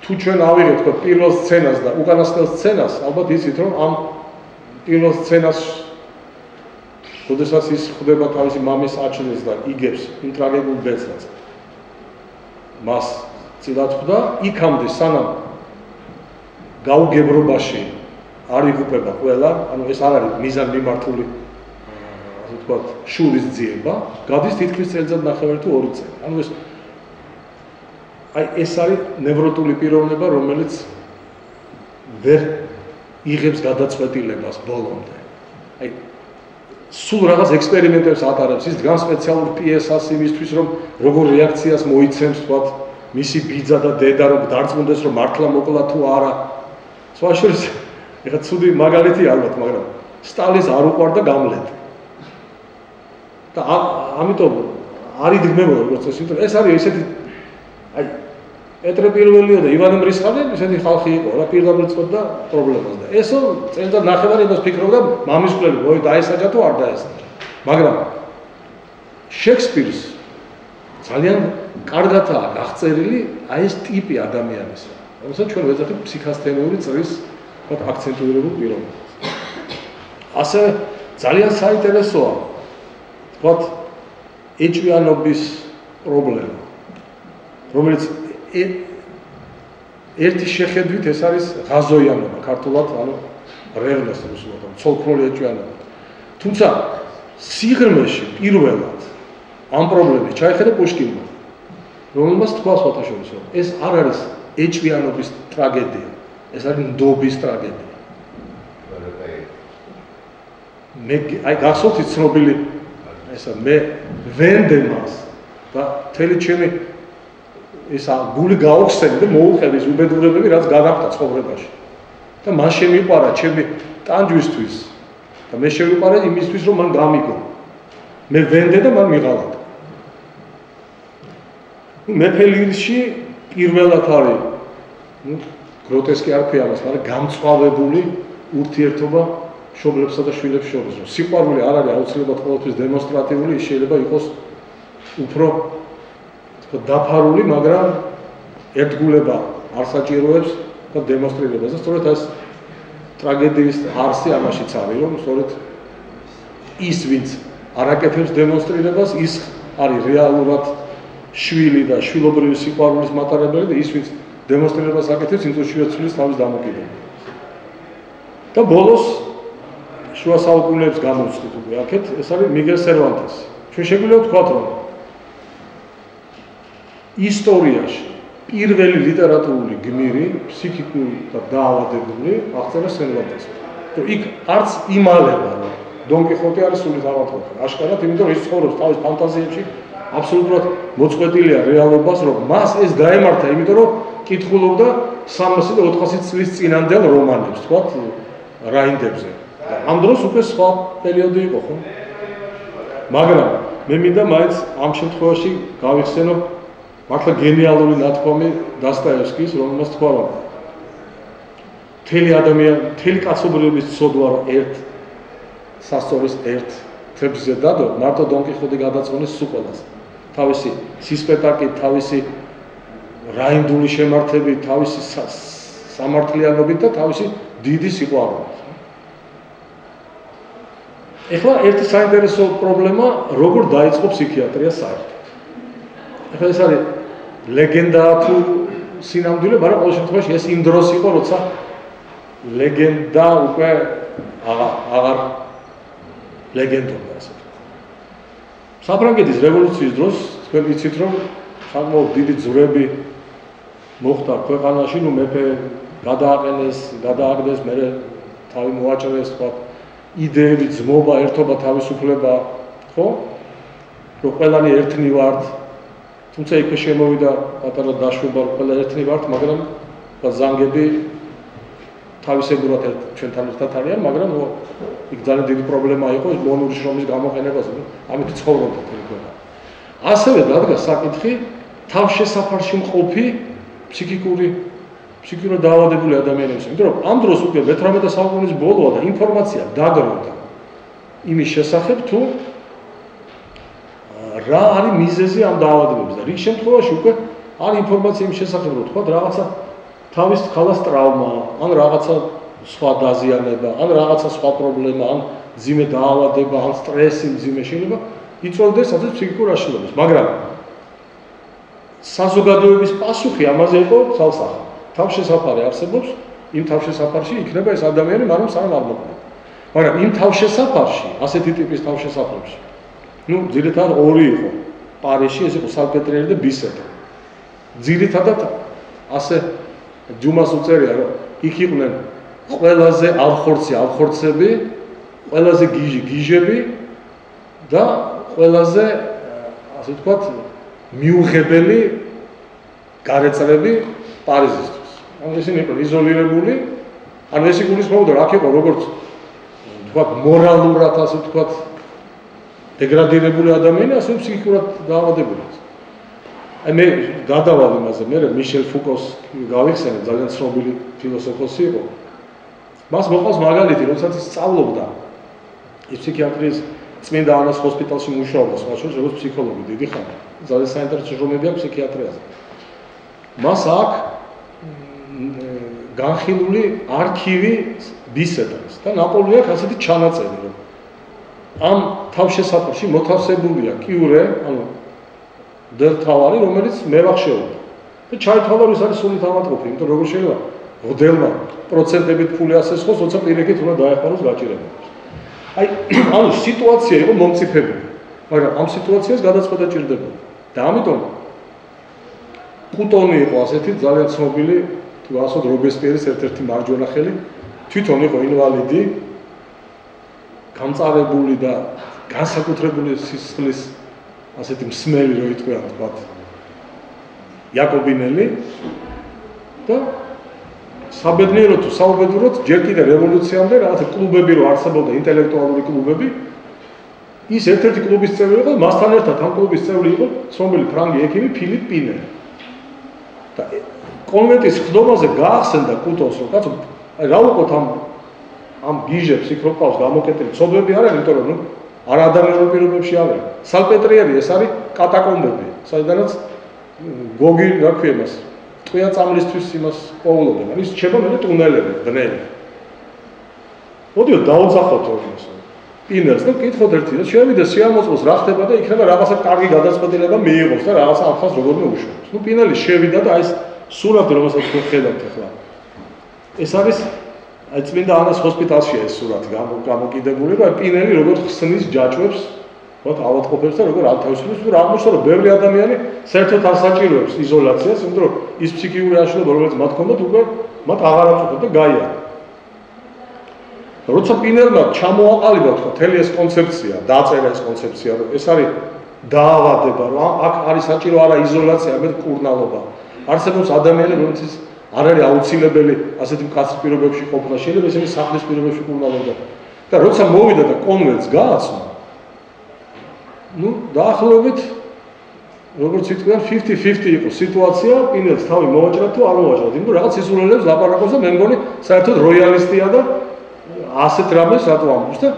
თუ ჩვენ ავიღეთ ვთქვათ პირველ სცენას და უკანასკნელ სცენას, ალბათ იცით რომ ამ პირველ სცენას როდესაც ის ხვდება თავისი მამის აჩლეს და იგებს იმ ტრაგედიულ ბეწვას. მას წილად ხვდა, იქამდე სანამ გაუგებრობაში არ იღუპება ყველა, ანუ ეს არ არის მიზანმიმართული, ასე ვთქვათ, შურის ძიება, გადის თითქმის წელიწად-ნახევარი თუ 2 წელი. ანუ ეს არის ნევროტული პიროვნება, რომელიც ვერ იღებს გადაწყვეტილებას ბოლომდე. აი სულ რაღაც ექსპერიმენტებს ატარებს, ის დგას სპეციალურ პიესას იმისთვის, რომ როგორ რეაქციას მოიცემს, ვთქვათ, მისი ბიძა და დედა, რომ დარწმუნდეს, რომ მართლა მოკლა თუ არა. სხვა შორის ეხლა ცუდი მაგალითი ალბათ, მაგრამ სტალინს არ უყვარდა გამლეტი. და ამიტომ არ იდგმებოდა როგორც ეს, იმიტომ ეს არის ესეთი აი პეტრე პირველიო და ივანე მრისხანე ესეთი ხალხი იყო, რა პირდაპირ წოდა პრობლემას და ესო წელიწად-ნახევარი იმას ფიქრობდა მამის მკვლელი, ой, დაესაჯა თუ არ დაესაჯა. მაგრამ შექსპირს ძალიან კარგადაა აღწერილი აი ეს ტიპი ადამიანისა, რომელსაც ჩვენ ვეძახით ფსიქასთენიური წრის აქცენტირებულ პიროვნებას. ასევე ძალიან საინტერესოა ვთქვათ ეჭვიანობის პრობლემა, რომელიც ერთი შეხედვით ეს არის ღაზოიანობა, ქართულად ანუ რევნეს რუსულად, ცოლქმრული ეჭვიანობა. თუმცა სიღრმეში პირველად ამ პრობლემის ჩაიხედა პუშკინმა, რომელმაც თქვა სხვათაშორის, რომ ეს არ არის ეჭვიანობის ტრაგედია, ეს არის ნდობის ტრაგედია. მე აი გახსოვთ ცნობილი ესა მე ვენდემას და თელი ჩემი ისა გული გაოხსენე და მოუყევი ის უბედურებები, რაც გადახვდა ცხოვრებაში. და მან შემიყვარა ჩემი ტანჯვისთვის და მე შევიყვარა იმისთვის, რომ მან გამიგო. მე ვენდე და მან მიღალატა. მეფე ლირში პირველად არის, გროტესკი არ ქვია მას, მაგრამ გამწვავებული ურთიერთობა მშობლებსა და შვილებს შორის. სიყვარული არ არის აუცილებლად ყოველთვის დემონსტრატიული, ის შეიძლება იყოს უფრო დაფარული, მაგრამ ერთგულება არ საჭიროებს და დემონსტრირებას და სწორედ ეს ტრაგედიის არსი ამაშიც არის, რომ სწორედ ის ვინც არ აკეთებს დემონსტრირებას, ის არის რეალურად შვილი და შვილობრივი სიყვარულის მატარებელი და ის ვინც დემონსტრირებას აკეთებს, იმ წუთშივე ცვლის თავის დამოკიდებულებას. და ბოლოს შუა საუკუნეებს გამოვცხით უკვე აქეთ, ეს არის მიგელ სერვანტესი. ჩვენ შეგვიძლია ვთქვათ, რომ ისტორიაში პირველი ლიტერატურული გმირი, ფსიქიკური და დაავადებული აღწერა სერვანტესმა. რომ იქ არც იმალება, რომ დონ კიხოტი არის სულით ავადმყოფი. აშკარად, იმიტომ რომ ის ცხოვრობს თავის ფანტაზიებში, აბსოლუტურად მოწყვეტილია რეალობას, რომ მას ეს გაემართა, იმიტომ რომ კითხულობდა 300 და 400 წლის წინანდელ რომანებს, თქვათ, რაინდებზე. ამ დროს უკვე სხვა პერიოდი იყო, ხო? მაგრამ მე მინდა მაინც ამ შემთხვევაში გავიხსენო მართლა გენიალური ნათქვამი დასტაევსკის, რომელმაც თქვა, რომ მთელი ადამიანი, მთელი კაცობრიობის ცოდვა ერთ სასწორის ერთ თებზზე დადო, მარტო დონ კიხოტი გადაწყვეტს სულ ყველას. თავისი სისპეტაკით, თავისი რაინდული შემართებით, თავისი სამართლიანობით და თავისი დიდი სიყვარულით. ეხლა ერთი საინტერესო პრობლემა, როგორ დაიწყო ფსიქიატრია საერთოდ. ეხლა ეს არის ლეგენდა თუ სინამდვილე, მაგრამ ყოველ შემთხვევაში ეს იმ დროს იყო, როცა ლეგენდა უკვე აღარ ლეგენდობდა ასე. საფრანგეთის რევოლუციის დროს თქვენ იცით, რომ საკმაოდ დიდი ძვრები მოხდა ქვეყანაში, ნუ მეფე გადააყენეს, მერე თავი მოაჭრეს, თქვა იდეები, ძმობა, ერთობა, თავისუფლება, ხო? რომ ყველანი ერთნი ვართ. თუმცა იქვე შემოვიდა პატარა დაშვება, რომ ყველა ერთნი ვართ, მაგრამ ზანგები თავისებურად ჩვენთან ერთად არიან, მაგრამ იქ ძალიან დიდი პრობლემა იყო ეს მონური შრომის გამოყენებაზე, ამით ცხოვრობდა მთელი ქვეყანა. ასევე დადგა საკითხი თავშესაფარში მყოფი ფსიქიკურად დაავადებული ადამიანების, იმიტომ რომ ამ დროს უკვე მე-18 საუკუნის ბოლოა და ინფორმაცია დაგროვდა იმის შესახებ, თუ რა არის მიზეზი ამ დაავადებების და რიგ შემთხვევაში უკვე არის ინფორმაცია იმის შესახებ, რომ თქვა რაღაცა თავის ხალას ტრავმა, ან რაღაცა სხვა დაზიანება, ან რაღაცა სხვა პრობლემა, ან მძიმე დაავადება, ან სტრესი, მძიმე შეიძლება იწვევდეს ასე ფსიქიკურ აშლილობას, მაგრამ საზოგადოების პასუხი ამაზე იყო ცალსახა. თავშესაფარი არსებობს, იმ თავშესაფარში იქნება ეს ადამიანი, მაგრამ სანამ არ მოკვდება. მაგრამ იმ თავშესაფარში, ასეთი ტიპის თავშესაფარში, ნუ ძირითადად ორი იყო. პარიზში ეს იყო სალპეტრიერი და ბისეტი. ძირითადად ასე ჯუმას უწერია, რომ იქ იყვნენ ყველაზე ავხორცები, ყველაზე გიჟები და ყველაზე, ასე ვთქვათ, მიუღებელი გარეწრები პარიზისთვის. ანუ ისინი იყვნენ იზოლირებული, ანუ ეს იგულისხმებოდა, აქ იყო როგორც ვთქვათ, მორალურად, ასე ვთქვათ, დეგრადირებული ადამიანი, ასე ფსიქიკურად დაავადებული. აი მე გადავალ იმაზე, მე მიშელ ფუკოს გავიხსენე, ძალიან ცნობილი ფილოსოფოსი იყო. მას მოყავს მაგალითი, როდესაც ის სწავლობდა ის ფსიქიატრიის წმინდა ანას ჰოსპიტალში მუშაობდა, სხვაშორის როგორც ფსიქოლოგი, დიდი ხანი. ძალიან საინტერესო შრომები აქვს ფსიქიატრიაზე. მას აქვს განხილული არქივი ბისეტას და ნაპოვნი აქვს ასეთი ჩანაწერი, რომ ამ თავშესაფარში მოთავსებულია კიურე, ანუ დელთავარი, რომელიც მევახშეობდა. და ჩაითვალა, რომ ის არის სულით ავადმყოფი, იმიტომ როგორ შეიძლება ღდელმა პროცენტებით ფული ასესხოს, როცა პირიქით უნდა დაეხმაროს გაჭირებულებს. აი, ანუ სიტუაცია იყო მომწიფებული, მაგრამ ამ სიტუაციას გადაწყვეტა ჭირდებოდა. და ამიტომ პუტონი იყო ასეთი ძალიან ცნობილი, თუ ასოთ რობესპიერის ერთ-ერთი მარჯვენა ხელი, თვითონ იყო ინვალიდი, გამწარებული და განსაკუთრებული სისხლის ასეთი მსმელი, რო იტყვიან, თქვათ, იაკობინელი და საბედნიეროდ თუ საუბედუროდ ჯერ კიდე რევოლუციამდე რაღაცა კლუბები რო არსებობდა, ინტელექტუალური კლუბები, ის ერთ-ერთი კლუბის წევრი იყო, მასთან ერთად ამ კლუბის წევრი იყო ცნობილი ფრანგი ექიმი ფილიპ პინერი. და კონვენტის ხდომაზე გაახსენდა კუტონს, რომ კაცო, აი რა უყოთ ამ გიჟებს იქ რო ყავს გამოკეტილი ცოდვები არა, იმიტომ რომ არ ადამიანურ პირობებში არიან. სალპეტრიერი ეს არის კატაკომბები, საიდანაც გოგი, რა ქვია მას, ტყვია წამლისთვის იმას პოულობენ. ის რჩება მე ტუნელები, ბნელი. მოდიო დაუძახოთ იმას. პინერს და კითხოთ ერთი და შევიდა სიამოწმოს რა ხდება და იქნება რაღაცა კარგი გადაწყვეტილება მიიღოს და რაღაცა ახალს როგორმე უშუქებს. ნუ პინელი შევიდა და აი ეს სურათი რომელსაც თქვენ ხედავთ ახლა. ეს არის წმინდა ანას ჰოსპიტალშია ეს სურათი გამოკიდებული და პინელი როგორ ხსნის ჯაჭვებს, ვთქვათ, ავადმყოფებს და როგორ ათავისუფლებს, რომ აღმოჩნდა რომ ბევრი ადამიანი საერთოდ არ საჭიროებს იზოლაციას, იმიტომ რომ ის ფსიქიკური აშლილობა რომელიც მათ ჰქონდათ უკვე მათ აღარ აწუხებდა და გაიარა. როცა პინელმა ჩამოაყალიბა თქვა მთელი ეს კონცეფცია, დაწერა ეს კონცეფცია, რომ ეს არის დაავადება, რომ აქ არის საჭირო არა იზოლაცია, არამედ კურნალობა. არსებობს ადამიანები, რომლებიც არ არის აუცილებელი ასეთი მკაცრი პირობებში ყოფნა, შეიძლება ისინი სახლის პირობებში კურნალობდა. და როცა მოვიდა და კონვერტს გააცნო, დაახლოებით როგორც იტყვიან 50-50 იყო სიტუაცია, პინელს თავი მოვაჭრა თუ არ მოვაჭრა, იმიტომ რომ რაღაც ისულელებს ლაპარაკობს და მე მგონი საერთოდ როიალისტია და ასეთ რამეს რატო ამბობს და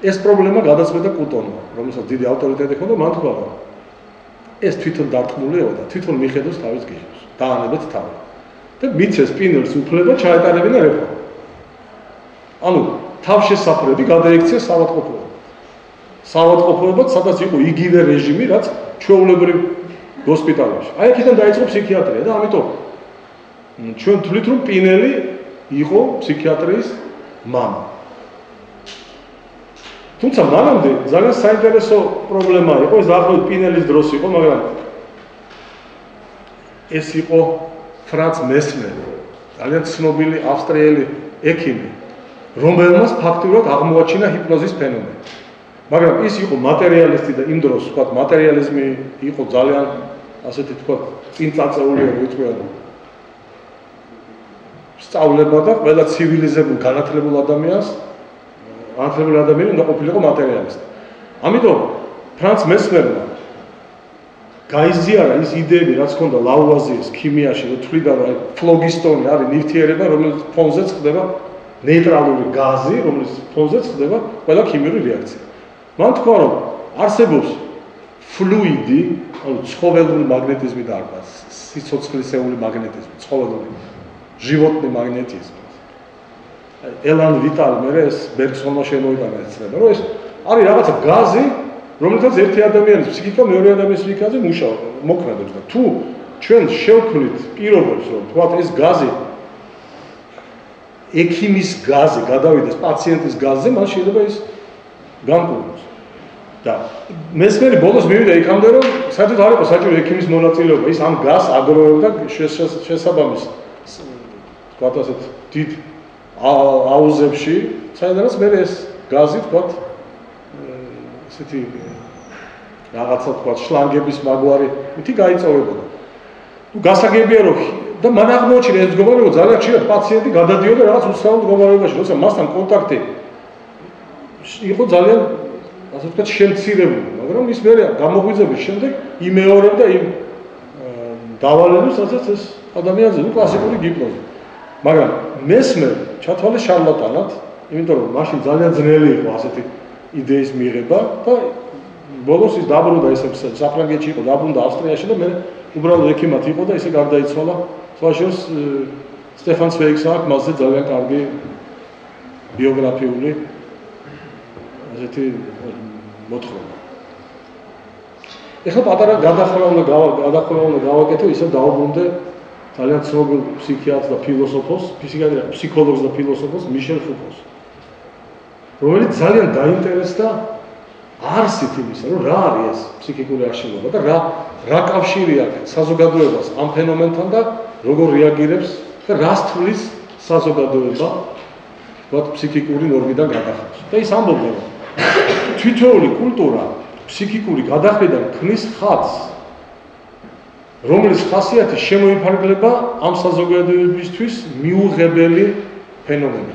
ეს პრობლემა გადაწყვეტა კუტონმა, რომელსაც დიდი ავტორიტეტი ჰქონდა, მან თქვა რომ ეს თვითონ დარტყმულია და თვითონ მიხედავს თავის გიჟებს. დაანებეთ თავი. და მიცეს პინელს უფლება ჩაეტარებინა რეფორმა. ანუ თავშესაფრები გადაექცია საავადმყოფოებად. საავადმყოფოებად, სადაც იყო იგივე რეჟიმი, რაც ჩვეულებრივ ჰოსპიტალებში. აი აქედან დაიწყო ფსიქიატრია და ამიტომ ჩვენ თვლით რომ პინელი იყო ფსიქიატრიის მამა. თუმცა მანამდე ძალიან საინტერესო პრობლემა იყო, ეს დაახლოებით პინელის დროს იყო, მაგრამ ეს იყო ფრანც მესმერი, ძალიან ცნობილი ავსტრიელი ექიმი, რომელმაც ფაქტურად აღმოაჩინა ჰიპნოზის ფენომენი. მაგრამ ის იყო მატერიალისტი და იმ დროს, ვთქვათ, მატერიალიზმი იყო ძალიან, ასეთი ვთქვათ, წინ წაწეული, რომ იტყვიან. სწავლება და ყველა ცივილიზებულ განათლებულ ადამიანს უნდა ყოფილიყო მატერიალისტი. ამიტომ ფრანც მესმერმა გაიზიარა ის იდეები, რაც ჰქონდა ლავუაზიეს ქიმიაში, რომ თვლიდა, რომ ფლოგისტონი არის ნივთიერება, რომელიც ფონზეც ხდება ნეიტრალური გაზი, რომელიც ფონზეც ხდება ყველა ქიმიური რეაქცია. მან თქვა, რომ არსებობს ფლუიდი, ანუ ცხოველური მაგნეტიზმი და არა სიცოცხლისეული მაგნეტიზმი, ცხოველური ჟივოტნი მაგნეტიზმი. ელან ვიტალი მე ეს ბერგსონმა შემოიტანა ეს ცნება, რომ ეს არის რაღაცა გაზი, რომელთაც ერთი ადამიანის ფსიქიკა მეორე ადამიანის ფსიქიკაზე მოქმედებს და თუ ჩვენ შევქმნით პირობებს, რომ თქვათ ეს გაზი ექიმის გაზი გადავიდეს პაციენტის გაზზე, მან შეიძლება ის განკურნოს. და მესმერი ბოლოს მივიდა იქამდე, რომ საერთოდ არ იყო საჭირო ექიმის მონაწილეობა, ის ამ გაზს აგროვებდა შესაბამის, თქვათ ასეთ დიდ აუზებში, საიდანაც მე ეს გაზი, თქვათ, ესეთი რაღაცა, თქვათ, შლანგების მაგვარი, უთი გაიწოვებოდა. თუ გასაგებია რომ და მან აღმოაჩინა ეს მდგომარეობა ძალიან ხშირად პაციენტი გადადიოდა რაღაც უცნაურ მდგომარეობაში, როცა მასთან კონტაქტი იყო ძალიან, ასე ვთქვათ, შემცირებული, მაგრამ ის მერე გამოგვიძების შემდეგ იმეორებდა იმ დავალებას, რასაც ეს ადამიანზე, კლასიკური გიპნოზი. მაგრამ მესმერ ჩათვალეს შარლატანად, იმიტომ რომ მაშინ ძალიან ძნელი იყო ასეთი იდეის მიღება და ბოლოს ის დაბრუნდა ისე საფრანგეთში იყო, დაბრუნდა ავსტრიაში და მე უბრალოდ ექიმად იყო და ისე გარდაიცვალა. სხვაშორის სტეფან ცვეიგს აქვს მასზე ძალიან კარგი ბიოგრაფიული ასეთი მოთხრობა. ეხლა პატარა გადახრა უნდა გავაკეთო, ისე დავუბრუნდე ძალიან ცნობილ ფსიქიატრს და ფილოსოფოს, ფსიქოლოგს და ფილოსოფოს მიშელ ფუკოს, რომელიც ძალიან დაინტერესდა არსით იმისა, რომ რა არის ეს ფსიქიკური აშლილობა და რა კავშირი აქვს საზოგადოებას ამ ფენომენთან და როგორ რეაგირებს და რას თვლის საზოგადოება, ვთქვათ, ფსიქიკური ნორმიდან გადახრას. და ის ამბობდა, რომ თითოეული კულტურა ფსიქიკური გადახრიდან ქმნის ხაზს, რომლის ხასიათი შემოიფარგლება ამ საზოგადოებისთვის მიუღებელი ფენომენი.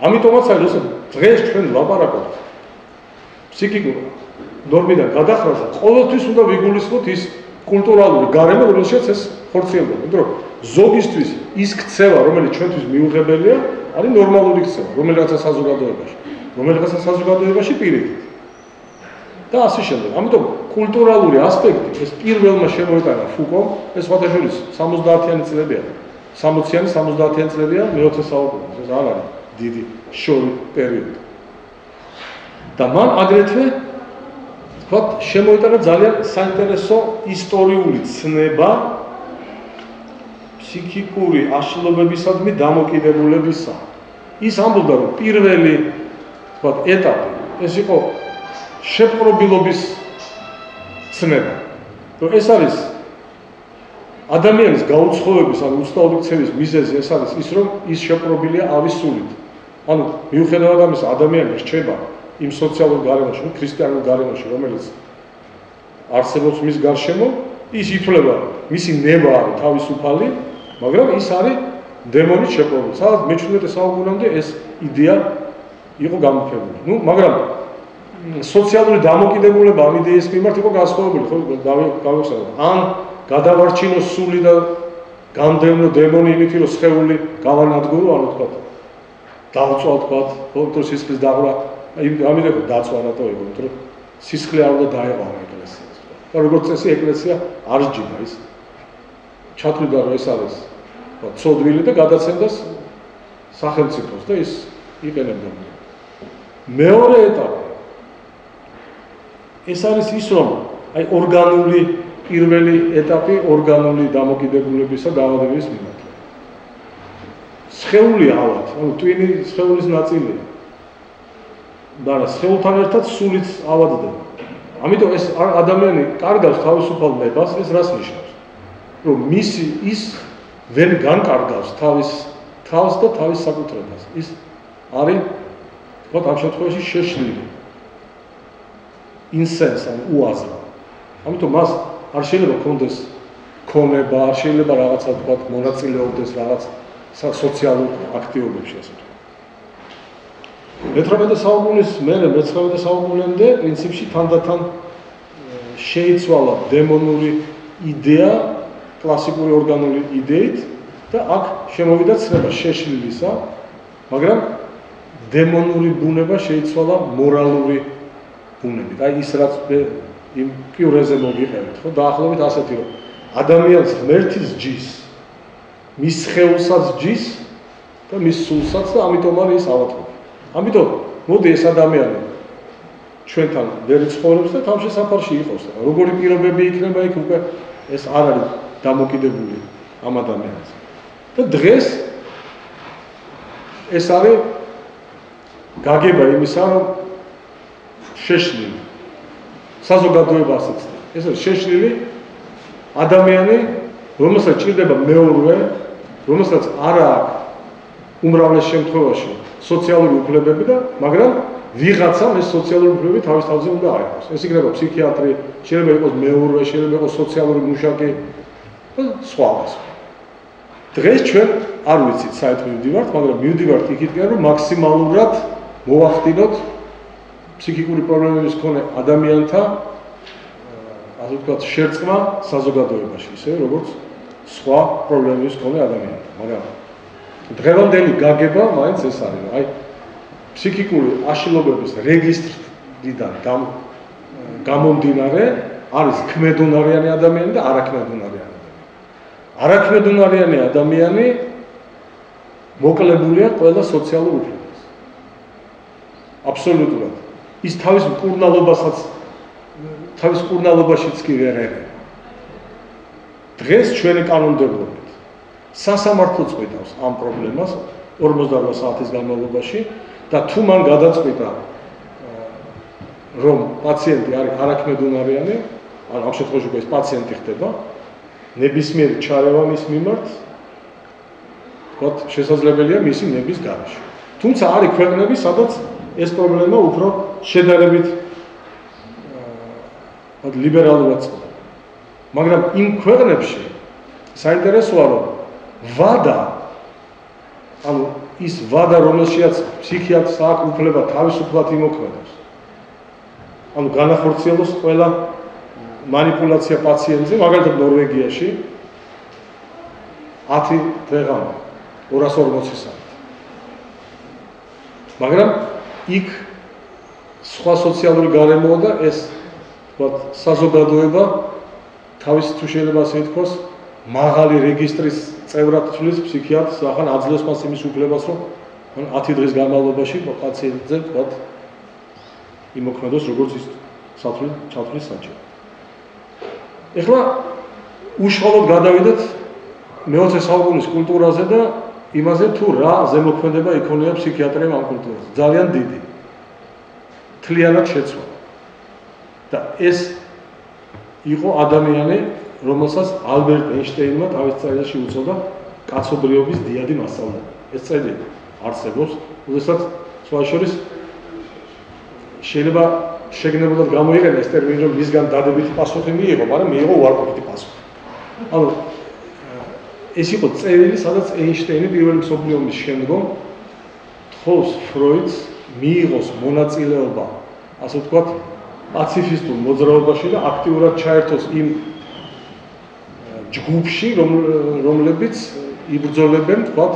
ამიტომაც არის დღეს ჩვენ ვლაპარაკობთ ფსიქიკურ ნორმიდან გადახრაზე, ყოველთვის უნდა ვიგულისხმოთ ის კულტურალური გარემო, რომელშიც ეს ხორციელდება. იმიტომ რომ ზოგისთვის ის ქცევა, რომელიც ჩვენთვის მიუღებელია, არის ნორმალური ქცევა, რომელიღაცა საზოგადოებაში პირიქით. და ასე შემდეგ. ამიტომ კულტურალური ასპექტი ეს პირველმა შემოიტანა ფუკომ, ეს სხვათაშორის 70-იანი წლებია. 60-იანი, 70-იანი წლებია მე-20 საუკუნის. ეს არ არის დიდი შორი პერიოდი. და მან აგრეთვე თქვათ შემოიტანა ძალიან საინტერესო ისტორიული ცნება ფსიქიკური აშლობებისადმი დამოკიდებულებისა. ის ამბობდა, რომ პირველი ეტაპი ეს იყო შეპყრობილობის ცნება. რომ ეს არის ადამიანის გაუცხოების ან უცნაური ქცევის მიზეზი ეს არის ის, რომ ის შეპყრობილია ავის სულით. ანუ მიუხედავად ამისა, ადამიანი რჩება იმ სოციალურ გარემოში, ქრისტიანულ გარემოში, რომელიც არსებობს მის გარშემო, ის ითვლება, მისი ნება არის თავისუფალი, მაგრამ ის არის დემონით შეპყრობილი. სადაც მე-17 საუკუნემდე ეს იდეა იყო გამოფებული. მაგრამ სოციალური დამოკიდებულება ამ იდეის მიმართ იყო განსხვავებული, ხო, გავიხსენოთ. ან გადავარჩინოს სული და გამდევნო დემონი იმით, რომ სხეული გავანადგურო, ანუ თქვა, დავწვა თქვა, თორე სისხლის დაღვრა, ამიტომ დაწვა რატო იყო, იმიტომ რომ სისხლი არ უნდა დაეყარა ეკლესიას. და როგორც წესი ეკლესია არ ჯიდა ის. ჩათვლიდა რომ ეს არის ცოდვილი და გადაცემდა სახელმწიფოს და ის იყენებდა. მეორე ეტაპი ეს არის ის, რომ აი ორგანული პირველი ეტაპი ორგანული დამოკიდებულებისა დაავადების მიმართ. სხეული ავად, ანუ ტვინი სხეულის ნაწილია. და სხეულთან ერთად სულიც ავადდება. ამიტომ ეს ადამიანი კარგავს თავისუფალ ნებას, ეს რას ნიშნავს? რომ მისი ის ვერ განკარგავს თავის თავს და თავის საკუთრებას. ის არის თქვა ამ შემთხვევაში შეშლილი. ინსენს ან უაზრო. ამიტომ მას არ შეიძლება კონდეს ქონება, არ შეიძლება რაღაცა თქვა მონაწილეობდეს რაღაც სოციალურ აქტივობებში ასე ვთქვათ. მე-18 საუკუნის მერე მე-19 საუკუნემდე პრინციპში თანდათან შეიცვალა დემონური იდეა კლასიკური ორგანული იდეით და აქ შემოვიდა ცნება შეშლილისა, მაგრამ დემონური ბუნება შეიცვალა მორალური ბუნებით. აი ის რაც იმ პიურეზე მოგიყევით, ხო, დაახლოებით ასეთი რომ ადამიანს ღმერთის ჯის, მის სხეულსაც ჯის და მის სულსაც და ამიტომ არის ის ავადმყოფი. ამიტომ მოდი ეს ადამიანი ჩვენთან ვერ ცხოვრობს და თავშესაფარში იყოს. როგორი პირობები იქნება იქ უკვე ეს არ არის დამოკიდებული ამ ადამიანზე. და დღეს ეს არის გაგება იმისა, რომ შეშლილი საზოგადოება ასეც. ეს არის შეშლილი ადამიანი, რომელსაც ჭირდება მეურვე, რომელსაც არ აქვს უმრავლეს შემთხვევაში სოციალური უფლებები და მაგრამ ვიღაცამ ეს სოციალური უფლებები თავის თავზე უნდა აიღოს. ეს იქნება ფსიქიატრი, შეიძლება იყოს მეურვე, შეიძლება იყოს სოციალური მუშაკი და სხვა. დღეს ჩვენ არ ვიცით საერთოდ მივდივართ, მაგრამ მივდივართ იქითკენ, რომ მაქსიმალურად მოვახდინოთ ფსიქიკური პრობლემების მქონე ადამიანთა ასე ვთქვათ შერწყმა საზოგადოებაში, ისე როგორც სხვა პრობლემების მქონე ადამიანთა. მაგრამ დღევანდელი გაგება მაინც ეს არის, აი ფსიქიკური აშლილობების რეგისტრიდან გამომდინარე არის ქმედუნარიანი ადამიანი და არაქმედუნარიანი ადამიანი. არაქმედუნარიანი ადამიანი მოკლებულია ყველა სოციალურ უფლებას. აბსოლუტურად. ის თავის მკურნალობაშიც კი ვერ ერევა. დღეს ჩვენი კანონმდებლობით სასამართლოც ყვიტავს ამ პრობლემას 48 საათის განმავლობაში და თუ მან გადაწყვიტა რომ პაციენტი არის არაქმედუნარიანი, ან ამ შემთხვევაში ეს პაციენტი ხდება, ნებისმიერი ჩარევა მის მიმართ ვთქვათ შესაძლებელია მისი ნების გარეშე. თუმცა არის ქვეყნები, სადაც ეს პრობლემა უფრო შედარებით ლიბერალურად წყდება. მაგრამ იმ ქვეყნებში საინტერესოა რომ ვადა, ანუ ის ვადა, რომელშიაც ფსიქიატრს აქვს უფლება თავისუფლად იმოქმედოს. ანუ განახორციელოს ყველა манипуляция პაციენტზე, მაგალითად ნორვეგიაში 10 დღეღამე 240 საათი. მაგრამ იქ სხვა სოციალური გარემოა და ეს ვთქვათ საზოგადოება თავის თუ შეიძლება ასე ითქვას მაღალი რეგისტრის წევრად თვლის ფსიქიატრს, ახლა აძლევს მას იმის უფლებას, რომ 10 დღის განმავლობაში პაციენტზე ვთქვათ იმოქმედოს როგორც ის ჩათვლის საჭირო. ეხლა უშუალოდ გადავიდეთ მე-20 საუკუნის კულტურაზე და იმაზე თუ რა ზემოქმედება იქონია ფსიქიატრიამ ამ კულტურაზე. ძალიან დიდი. თლიანად შეცვალა. და ეს იყო ადამიანი, რომელსაც ალბერტ ეინშტეინმა თავის წერილში უწოდა კაცობრიობის დიადი მასწავლებელი. ეს წერილი არსებობს, როდესაც სხვა შორის შეიძლება შეგნებულად გამოიყენა ეს ტერმინი, რომ მისგან დადებითი პასუხი მიიღო, მაგრამ მიიღო უარყოფითი პასუხი. ანუ ეს იყო წერილი, სადაც ეინშტეინი პირველი მსოფლიო ომის შემდგომ თხოვს ფროიდს მიიღოს მონაწილეობა, ასე ვთქვათ, პაციფისტურ მოძრაობაში და აქტიურად ჩაერთოს იმ ჯგუფში, რომლებიც იბრძოლებენ, ვთქვათ,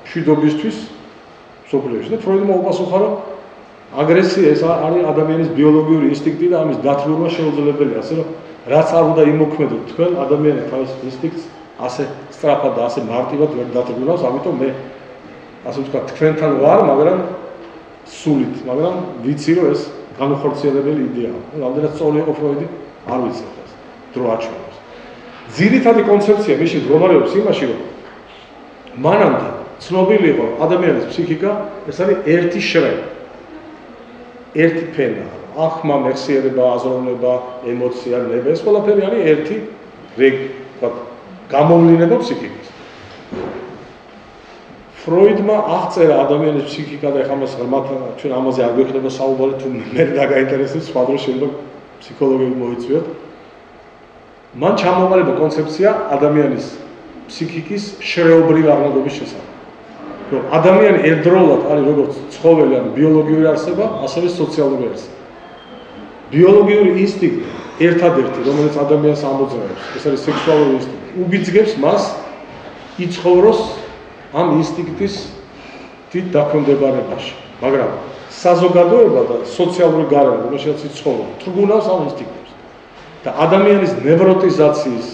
მშვიდობისთვის მსოფლიოში. და ფროიდმა უპასუხა, რომ აგრესია ეს არის ადამიანის ბიოლოგიური ინსტინქტი და ამის დათვლილება შეუძლებელია, ასე რომ რაც არ უნდა იმოქმედოთ თქვენ, ადამიანი თავის ინსტინქტს ასე სწრაფად და ასე მარტივად ვერ დათვლილავს, ამიტომ მე ასე ვთქვათ, თქვენთან ვარ, მაგრამ სულით, მაგრამ ვიცი, რომ ეს განუხორციელებელი იდეაა. რამდენად სწორი იყო ფროიდი, არ ვიცი ეს. დრო აჩვენებს. ძირითადი კონცეფცია მისი მდგომარეობს იმაში, რომ მანამდე ცნობილი იყო ადამიანის ფსიქიკა, ეს არის ერთი შრე. ერთი ფენა, ახმა, მეხსიერება, აზროვნება, ემოცია, ნება, ეს ყველაფერი არის ერთი გამოვლინება ფსიქიკის. ფროიდმა აღწერა ადამიანის ფსიქიკა და ეხლა მას ჩვენ ამაზე არ გვექნება საუბარი, თუ მე დაგაინტერესებს, სხვა დროს შეიძლება ფსიქოლოგები მოიწვიოთ. მან ჩამოყალიბა კონცეფცია ადამიანის ფსიქიკის შრეობრივი აღნაგობის შესახებ. რომ ადამიანი ერთდროულად არის როგორც ცხოველი, ანუ ბიოლოგიური არსება, ასევე სოციალური არსება. ბიოლოგიური ინსტინქტი ერთადერთი, რომელიც ადამიანს ამოძრავებს, ეს არის სექსუალური ინსტინქტი, უბიძგებს მას იცხოვროს ამ ინსტინქტის დიდ დაქვემდებარებაში. მაგრამ საზოგადოება და სოციალური გარემო, რომელშიც იცხოვრობს, თრგუნავს ამ ინსტინქტებს. და ადამიანის ნევროტიზაციის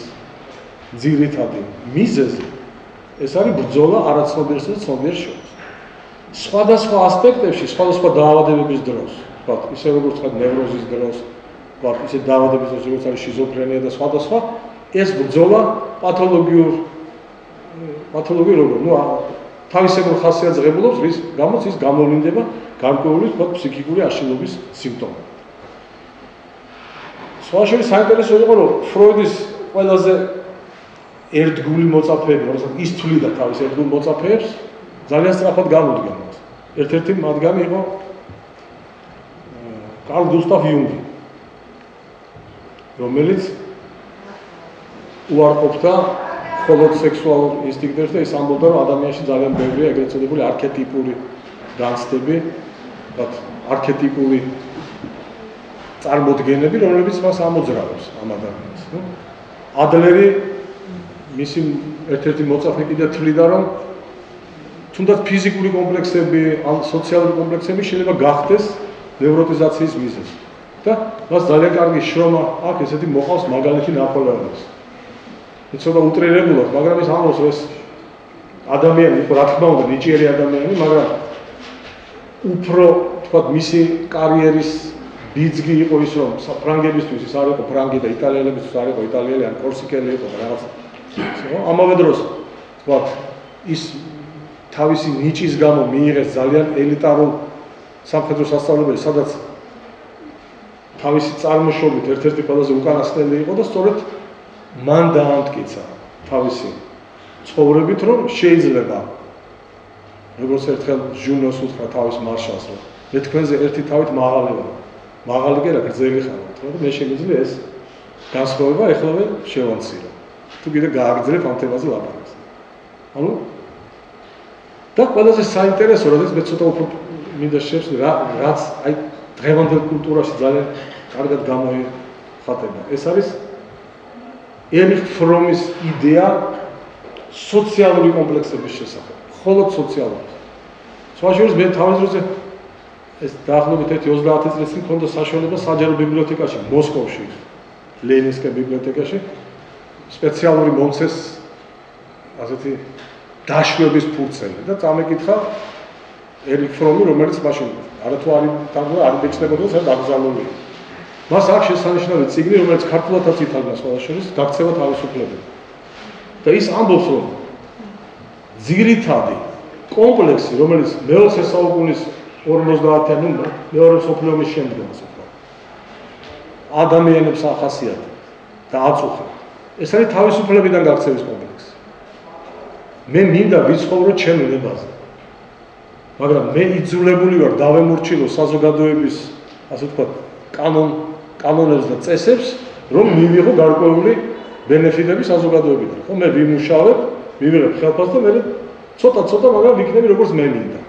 ძირითადი მიზეზი ეს არის ბრძოლა არაცნობიერსა და ცნობიერს შორის. სხვადასხვა ასპექტებში, სხვადასხვა დაავადებების დროს, ვთქვათ, ისე როგორც თქვა ნევროზის დროს, ვთქვათ, ისე დაავადების დროს, როგორც არის შიზოფრენია და სხვადასხვა, ეს ბრძოლა პათოლოგიური როგორ, თავისებურ ხასიათს ღებულობს, რის გამოც ის გამოვლინდება გარკვეული, ვთქვათ, ფსიქიკური აშლილობის სიმპტომები. სხვა შორის საინტერესო იყო, რომ ფროიდის ყველაზე ერთგული მოწაფეები, რომელსაც ის თვლიდა თავის ერთგულ მოწაფეებს, ძალიან სწრაფად გამოდგა მას. ერთ-ერთი მათგანი იყო კარლ გუსტავ იუნგი, რომელიც უარყოფდა მხოლოდ სექსუალურ ინსტინქტებს და ის ამბობდა, რომ ადამიანში ძალიან ბევრია ეგრეთ წოდებული არქეტიპური განცდები, არქეტიპული წარმოდგენები, რომლებიც მას ამოძრავებს ამ ადამიანს. ადლერი მისი ერთ-ერთი მოწაფე კიდე თვლიდა, რომ თუნდაც ფიზიკური კომპლექსები, ან სოციალური კომპლექსები შეიძლება გახდეს ნევროტიზაციის მიზეზი. და მას ძალიან კარგი შრომა აქვს, ესეთი მოყავს მაგალითი ნაპოლეონის. ცოტა უტრირებულად, მაგრამ ის ამბობს, რომ ეს ადამიანი იყო, რა თქმა უნდა, ნიჭიერი ადამიანი, მაგრამ უფრო, თქვათ, მისი კარიერის ბიძგი იყო ის, რომ ფრანგებისთვის ის არ იყო ფრანგი და იტალიელებისთვის არ იყო იტალიელი, ან კორსიკელი იყო და რაღაც. ამავე დროს, თქვათ, ის თავისი ნიჭის გამო მიიღეს ძალიან ელიტარულ სამხედრო სასწავლებელი, სადაც თავისი წარმოშობით ერთ-ერთი ყველაზე უკანასკნელი იყო და სწორედ მან დაამტკიცა თავისი ცხოვრებით, რომ შეიძლება, როგორც ერთხელ ჟუნოს უთხრა თავის მარშალს, რომ მე თქვენზე ერთი თავით მაღალი ვარ. მაღალი კი რა, გრძელი ხარ, მაგრამ მე შემიძლია ეს განსხვავება ეხლავე შევამცირო. თუ კიდე გააგრძელებ ამ თემაზე ლაპარაკს. ანუ და ყველაზე საინტერესო, როდესაც მე ცოტა უფრო მინდა შევსვი, რაც აი დღევანდელ კულტურაში ძალიან კარგად გამოიხატება. ეს არის ერიხ ფრომის იდეა სოციალური კომპლექსების შესახებ, მხოლოდ სოციალური. სხვა შორის მე თავის დროზე ეს დაახლოებით 30 წლის წინ მქონდა საშუალება საჯარო ბიბლიოთეკაში, მოსკოვში, ლენინსკის ბიბლიოთეკაში სპეციალური მომცეს ასეთი დაშვების ფურცელი და წამეკითხა ერიხ ფრომი, რომელიც მაშინ არათუ არ იბეჭდებოდა, სადაც აკრძალულია. მას აქვს შესანიშნავი წიგნი, რომელიც ქართულადაც ითარგმნა სხვა შორის, გაქცევა თავისუფლება. და ის ამბობს, რომ ძირითადი კომპლექსი, რომელიც მე-20 საუკუნის 50-იანი მეორე მსოფლიო ომის შემდგომ ადამიანებს ახასიათებთ და აწუხებთ. ეს არის თავისუფლებიდან გაქცევის კომპლექსი. მე მინდა ვიცხოვრო ჩემი ნებაზე. მაგრამ მე იძულებული ვარ დავემორჩილო საზოგადოების, ასე ვთქვათ, კანონებს და წესებს, რომ მივიღო გარკვეული ბენეფიტები საზოგადოებიდან. ხო, მე ვიმუშავებ, მივიღებ ხელფასს და მე ცოტა, მაგრამ ვიქნები როგორც მე მინდა.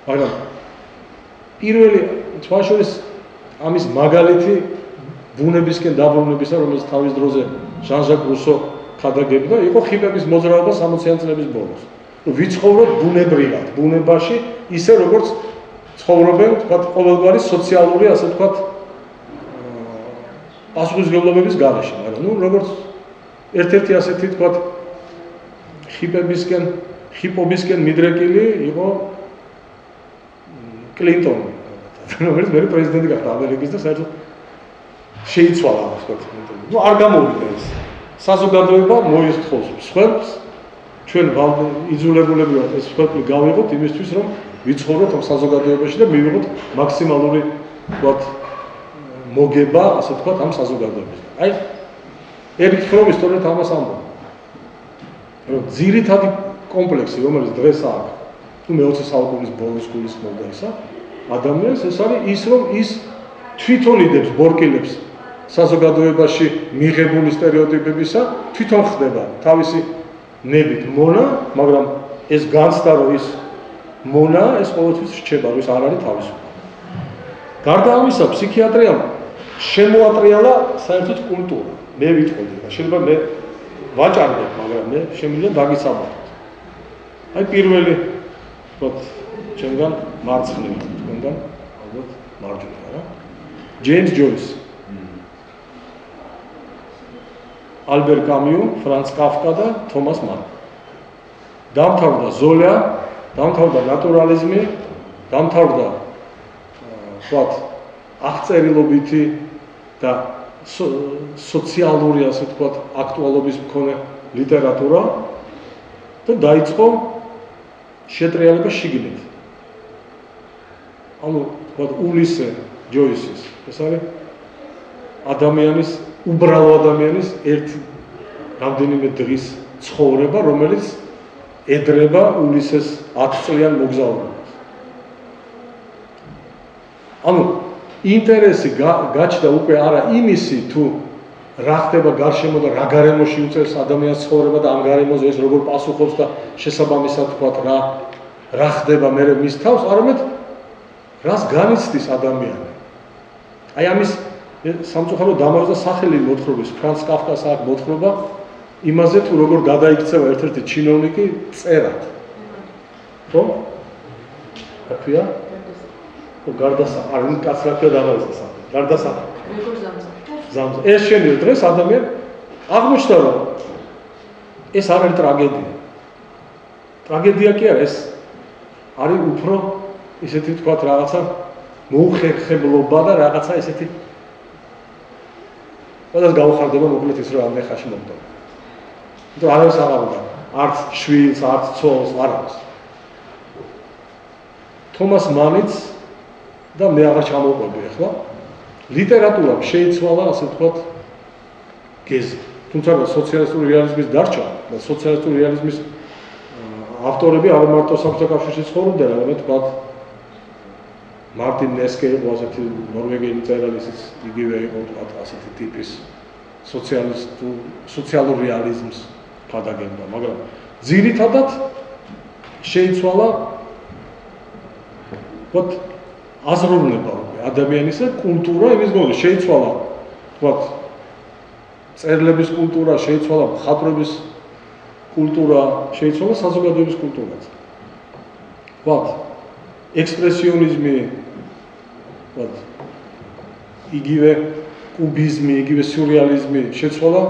მაგრამ პირველი თვალშორის ამის მაგალითი ბუნებისკენ დაბრუნებისა, რომელიც თავის დროზე ჟან-ჟაკ რუსო ხადაგებდა, იყო ხიპების მოძრაობა 60-იან წლების ბოლოს. ვიცხოვრობ ბუნებრივად, ბუნებაში, ისე როგორც ცხოვრობენ, თქვათ, ყოველგვარი სოციალური, ასე ვთქვათ, პასუხისმგებლობების გარეშე, მაგრამ როგორც ერთ-ერთი ასეთი, თქვათ, ხიპობისკენ მიდრეკილი იყო კლინტონი, რომელიც მე პრეზიდენტი გახდა ამერიკის და საერთოდ შეიცვალა, ასე ვთქვათ. არ გამოვიდა ეს. საზოგადოება მოისწროს მსხვერპლს, ჩვენ იძულებულები ვართ ეს მსხვერპლი გავიღოთ იმისთვის, რომ ვიცხოვროთ ამ საზოგადოებაში და მივიღოთ მაქსიმალური, ვთქვათ, მოგება, ასე ვთქვათ, ამ საზოგადოებისგან. აი, ერიკ ფრომი სწორედ ამას ამბობს. რომ ძირითადი კომპლექსი, რომელიც დღეს აქვს, თუ მე-20 საუკუნის ბოლოს გულისხმობდა ისა, ადამიანს ეს არის ის, რომ ის თვითონ იდებს ბორკილებს საზოგადოებაში მიღებული სტერეოტიპებისა, თვითონ ხდება თავისი ნებით მონა, მაგრამ ეს განცდა, რომ ის მონა, ეს ყოველთვის რჩება, რომ ის არ არის თავისუფალი. გარდა ამისა, ფსიქიატრიამ შემოატრიალა საერთოდ კულტურა. მე ვიტყოდი, შეიძლება მე ვაჭარბებ, მაგრამ მე შემიძლია დაგიცამოთ. აი პირველი, ვთქვათ, ჩემგან მარცხნივ, თქვენგან ალბათ მარჯვნივ, რა. ჯეიმს ჯოისი. ალბერ კამიუ, ფრანც კაფკა და თომას მანი. დამთავრდა ზოლა, დამთავრდა ნატურალიზმი, დამთავრდა ვთქვათ, აღწერილობითი და სოციალური, ასე ვთქვათ, აქტუალობის მქონე ლიტერატურა და დაიწყო შეტრიალება შიგნით. ანუ ვთქვათ, ულისე ჯოისის, ეს არის ადამიანის, უბრალო ადამიანის ერთი რამდენიმე დღის ცხოვრება, რომელიც ედრება ულისეს 10 წლიან მოგზაურობას. ანუ ინტერესი გაჩნდა უკვე არა იმისი, თუ რა ხდება გარშემო და რა გარემოში უწევს ადამიანის ცხოვრება და ამ გარემოზე ეს როგორ პასუხობს და შესაბამისად თქვათ რა ხდება მერე მის თავს, არამედ რას განიცდის ადამიანი. აი ამის სამწუხარო დამარხდა სახელი მოთხრობის, ფრანც კაფკას აქვს მოთხრობა იმაზე, თუ როგორ გადაიქცევა ერთ-ერთი ჩინოვნიკი წერად. ხო? რა ქვია? გარდასახ, არ კაცრა ქვია დამარხდა სახელი. გარდასახ. როგორ ზამზა. ეს შენიერ დღეს ადამიანი აღმოჩნდა, რომ ეს არ არის ტრაგედია. ტრაგედია კი არა, ეს არის უფრო ისეთი თქვათ რაღაცა მოუხერხებლობა და რაღაცა ისეთი ყველას გაუხარდება მოკლედ ის რომ ამდენ ხანში მომდო. იმიტომ რომ არის აღარდა, არც შვილს, არც ცოლს, არ არის. თომას მანიც და მე აღარ ჩამოვყვები ახლა. ლიტერატურამ შეიცვალა, ასე ვთქვათ, გეზი. თუმცა სოციალისტური რეალიზმის დარჩა და სოციალისტური რეალიზმის ავტორები არ მარტო საბჭოთა კავშირში ცხოვრობდნენ, არამედ ვთქვათ მარტინ ნესკე იყო ასეთი ნორვეგიელი მწერალი, ისიც იგივე იყო ვთქვათ ასეთი ტიპის სოციალურ რეალიზმს ხადაგებდა, მაგრამ ძირითადად შეიცვალა ვთქვათ აზროვნება ადამიანისა კულტურა იმის გამო შეიცვალა ვთქვათ წერლების კულტურა, შეიცვალა მხატვრობის კულტურა, შეიცვალა საზოგადოების კულტურაც. ვთქვათ ექსპრესიონიზმი, ვთქვათ იგივე კუბიზმი, იგივე სიურრეალიზმი შეცვალა,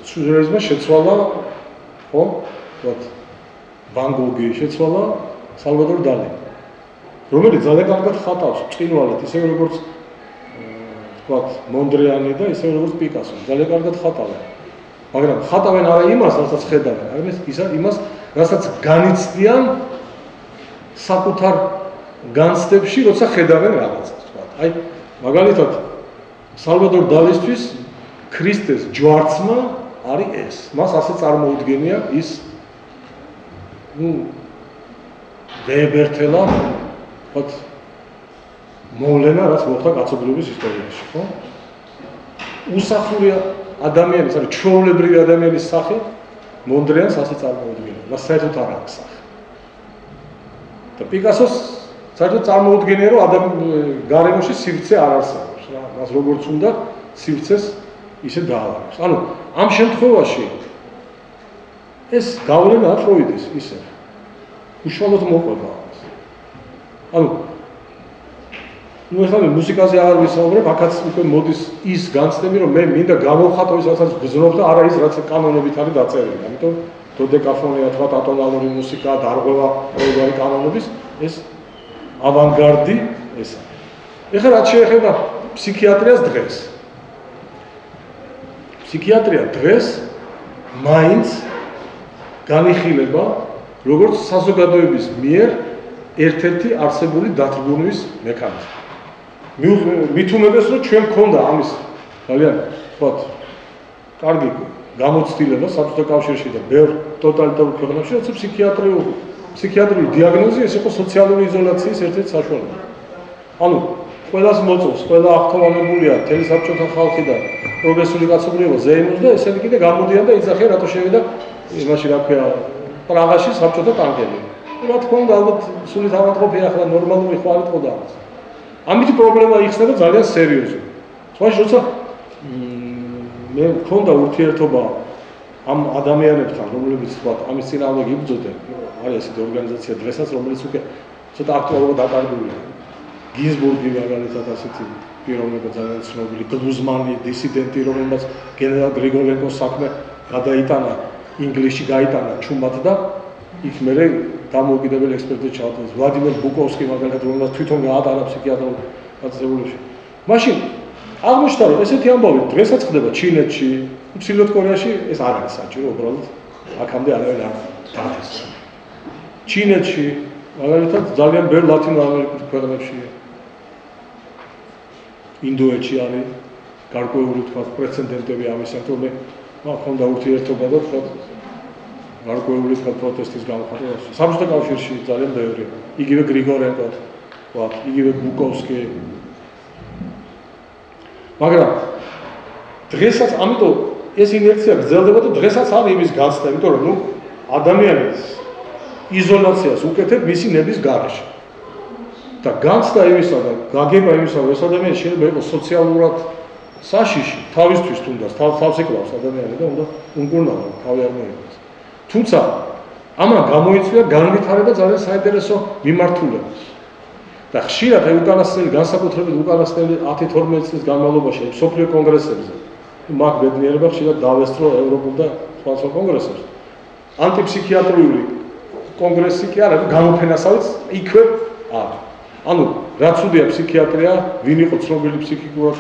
სიურრეალიზმი შეცვალა, ხო? ვთქვათ ვან გოგი შეცვალა სალვადორ დალი. რომელიც ძალიან კარგად ხატავს ბრწყინვალედ, ისე როგორც ვთქვათ მონდრიანი და ისე როგორც პიკასო, ძალიან კარგად ხატავენ. მაგრამ ხატავენ არა იმას, რასაც ხედავენ, არამედ იმას, რასაც განიცდიან საკუთარ განცდებში, როცა ხედავენ რაღაცას, თქვა. აი, მაგალითად, სალვადორ დალისთვის ქრისტეს ჯვარცმა არის ეს. მას ასე წარმოუდგენია ის ვეებერთელა, ვთქვათ, მოვლენა, რაც მოხდა კაცობრიობის ისტორიაში, ხო? უსახურია ადამიანის, არის ჩვეულებრივი ადამიანის სახე, მონდრიანს ასე წარმოუდგენია. მას საერთოდ არ აქვს სახე. და პიკასოს საერთოდ წარმოუდგენია, რომ გარემოში სივრცე არ არსებობს რა. მას როგორც უნდა სივრცეს ისე დაალაგებს. ანუ ამ შემთხვევაში ეს გავლენაა ფროიდის ისე. უშუალოდ მოყვება ამას. ანუ ეხლა მუსიკაზე არ ვისაუბრებ, აქაც უკვე მოდის ის განცდები, რომ მე მინდა გამოვხატო ის, რასაც გრძნობ და არა ის, რაც კანონებით არის დაწერილი. ამიტომ დოდეკაფონია, თქვა ატონალური მუსიკა, დარღვევა, ყოველგვარი კანონების ეს ავანგარდი ესა. ეხლა რაც შეეხება ფსიქიატრიას დღეს. ფსიქიატრია დღეს მაინც განიხილება როგორც საზოგადოების მიერ ერთ-ერთი არსებული დათრგუნვის მექანიზმი. მით უმეტეს, რომ ჩვენ გქონდა ამის ძალიან ვთქვათ, კარგი გამოცდილება საბჭოთა კავშირში და ბევრ ტოტალიტარულ ქვეყნებში, როცა ფსიქიატრიული დიაგნოზი ეს იყო სოციალური იზოლაციის ერთ-ერთი საშუალება. ანუ ყველას მოწონს, ყველა აღთვალებულია, მთელი საბჭოთა ხალხი და პროგრესული კაცობრიობა ზეიმობს და ესენი კიდე გამოდიან და იძახიან, რატო შევიდა იმაში, რა ქვია, პრაღაში საბჭოთა ტანკები. რა თქმა უნდა, ალბათ სულით ავადმყოფია, ახლა ნორმალური ხვალ იყო და ამას. ამით პრობლემა იხსნება ძალიან სერიოზული. თუმცა როცა მე მქონდა ურთიერთობა ამ ადამიანებთან, რომლებიც თქვა ამის წინააღმდეგ იბრძოდნენ, არის ესეთი ორგანიზაცია დღესაც, რომელიც უკვე ცოტა აქტუალურად დაკარგულია. გინზბურგი მაგალითად ასეთი პიროვნება ძალიან ცნობილი, გლუზმანი, დისიდენტი, რომელმაც გენერალ გრიგორენკოს საქმე გადაიტანა, ინგლისში გაიტანა ჩუმად და იქ მერე დამოუკიდებელი ექსპერტი ჩაატარეს. ვლადიმერ ბუკოვსკი მაგალითად, რომელმაც თვითონ გაატარა ფსიქიატრიულ დაწესებულებაში. მაშინ აღმოჩნდა, რომ ესეთი ამბავი დღესაც ხდება ჩინეთში, ჩრდილოეთ კორეაში, ეს არ არის საჭირო, უბრალოდ აქამდე არავინ არ დადეს. ჩინეთში, მაგალითად, ძალიან ბევრ ლათინო-ამერიკულ ქვეყნებში, ინდოეთში არის გარკვეული თქვა პრეცედენტები ამისათვის, რომ მაქონდა ურთიერთობა და თქვა გარკვეული თქვა პროტესტის გამოხატვა. საბჭოთა კავშირში ძალიან ბევრი, იგივე გრიგორენკო, თქვა, იგივე ბუკოვსკი. მაგრამ დღესაც ამიტომ ეს ინერცია გრძელდება და დღესაც არის იმის განცდა, იმიტომ რომ ადამიანის იზოლაციას უკეთებ მისი ნების გარეშე. და განცდა იმისა და გაგება იმისა, რომ ეს ადამიანი შეიძლება იყოს სოციალურად საშიში, თავისთვის თუნდაც, თავს ეკლავს ადამიანი და უნდა უნკურნალო, თავი არ მოიგოს. თუმცა ამან გამოიწვია განვითარება ძალიან საინტერესო მიმართულებას. და ხშირად უკანასკნელი, განსაკუთრებით უკანასკნელი 10-12 წლის განმავლობაში მსოფლიო კონგრესებზე მაგ ბედნიერება ხშირად დავესწრო ევროპულ და სხვა კონგრესებზე. ანტიფსიქიატრიული კონგრესი კი არა, გამოფენასაც იქვე არის. ანუ რაც უდია ფსიქიატრია, ვინ იყო ცნობილი ფსიქიკურად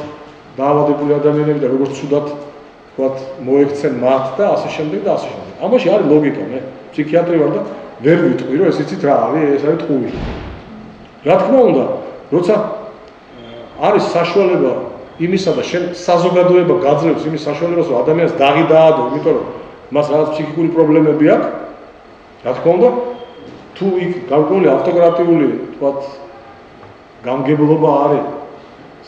დაავადებული ადამიანები და როგორც ცუდად ვთქვათ მოექცენ მათ და ასე შემდეგ და ასე შემდეგ. ამაში არის ლოგიკა, მე ფსიქიატრი ვარ და ვერ ვიტყვი, რომ ეს იცით რა არის, ეს არის ტყუილი. რა თქმა უნდა, როცა არის საშუალება იმისა და შენ საზოგადოება გაძლევს იმის საშუალებას, რომ ადამიანს დაღი დაადო, იმიტომ რომ მას რაღაც ფსიქიკური პრობლემები აქვს, რა თქმა უნდა, თუ იქ გარკვეული ავტოკრატიული, ვთქვათ, გამგებლობა არის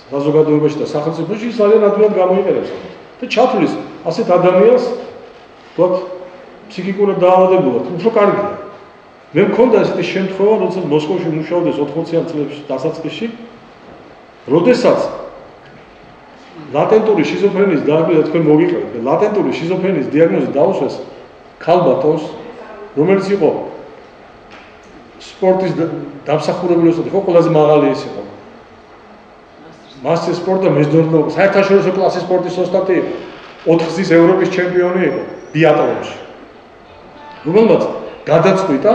საზოგადოებაში და სახელმწიფოში, ის ძალიან ადვილად გამოიყენებს ამას. და ჩათვლის ასეთ ადამიანს, ვთქვათ, ფსიქიკურად დაავადებულად, უფრო კარგია. მე მქონდა ესეთი შემთხვევა, როდესაც მოსკოვში მუშაობდი 80-იან წლებში დასაწყისში, როდესაც ლატენტური შიზოფრენიის დიაგნოზი თქვენ მოგიყევით და ლატენტური შიზოფრენიის დიაგნოზი დაუსვეს ქალბატონს, რომელიც იყო სპორტის დამსახურებული ოსტატი, ხო ყველაზე მაღალი ის იყო. მასტერ სპორტ და მეჯდორნო საერთაშორისო კლასის სპორტის ოსტატი იყო. 4 გზის ევროპის ჩემპიონი იყო ბიატლონში. რომელმაც გადაწყვიტა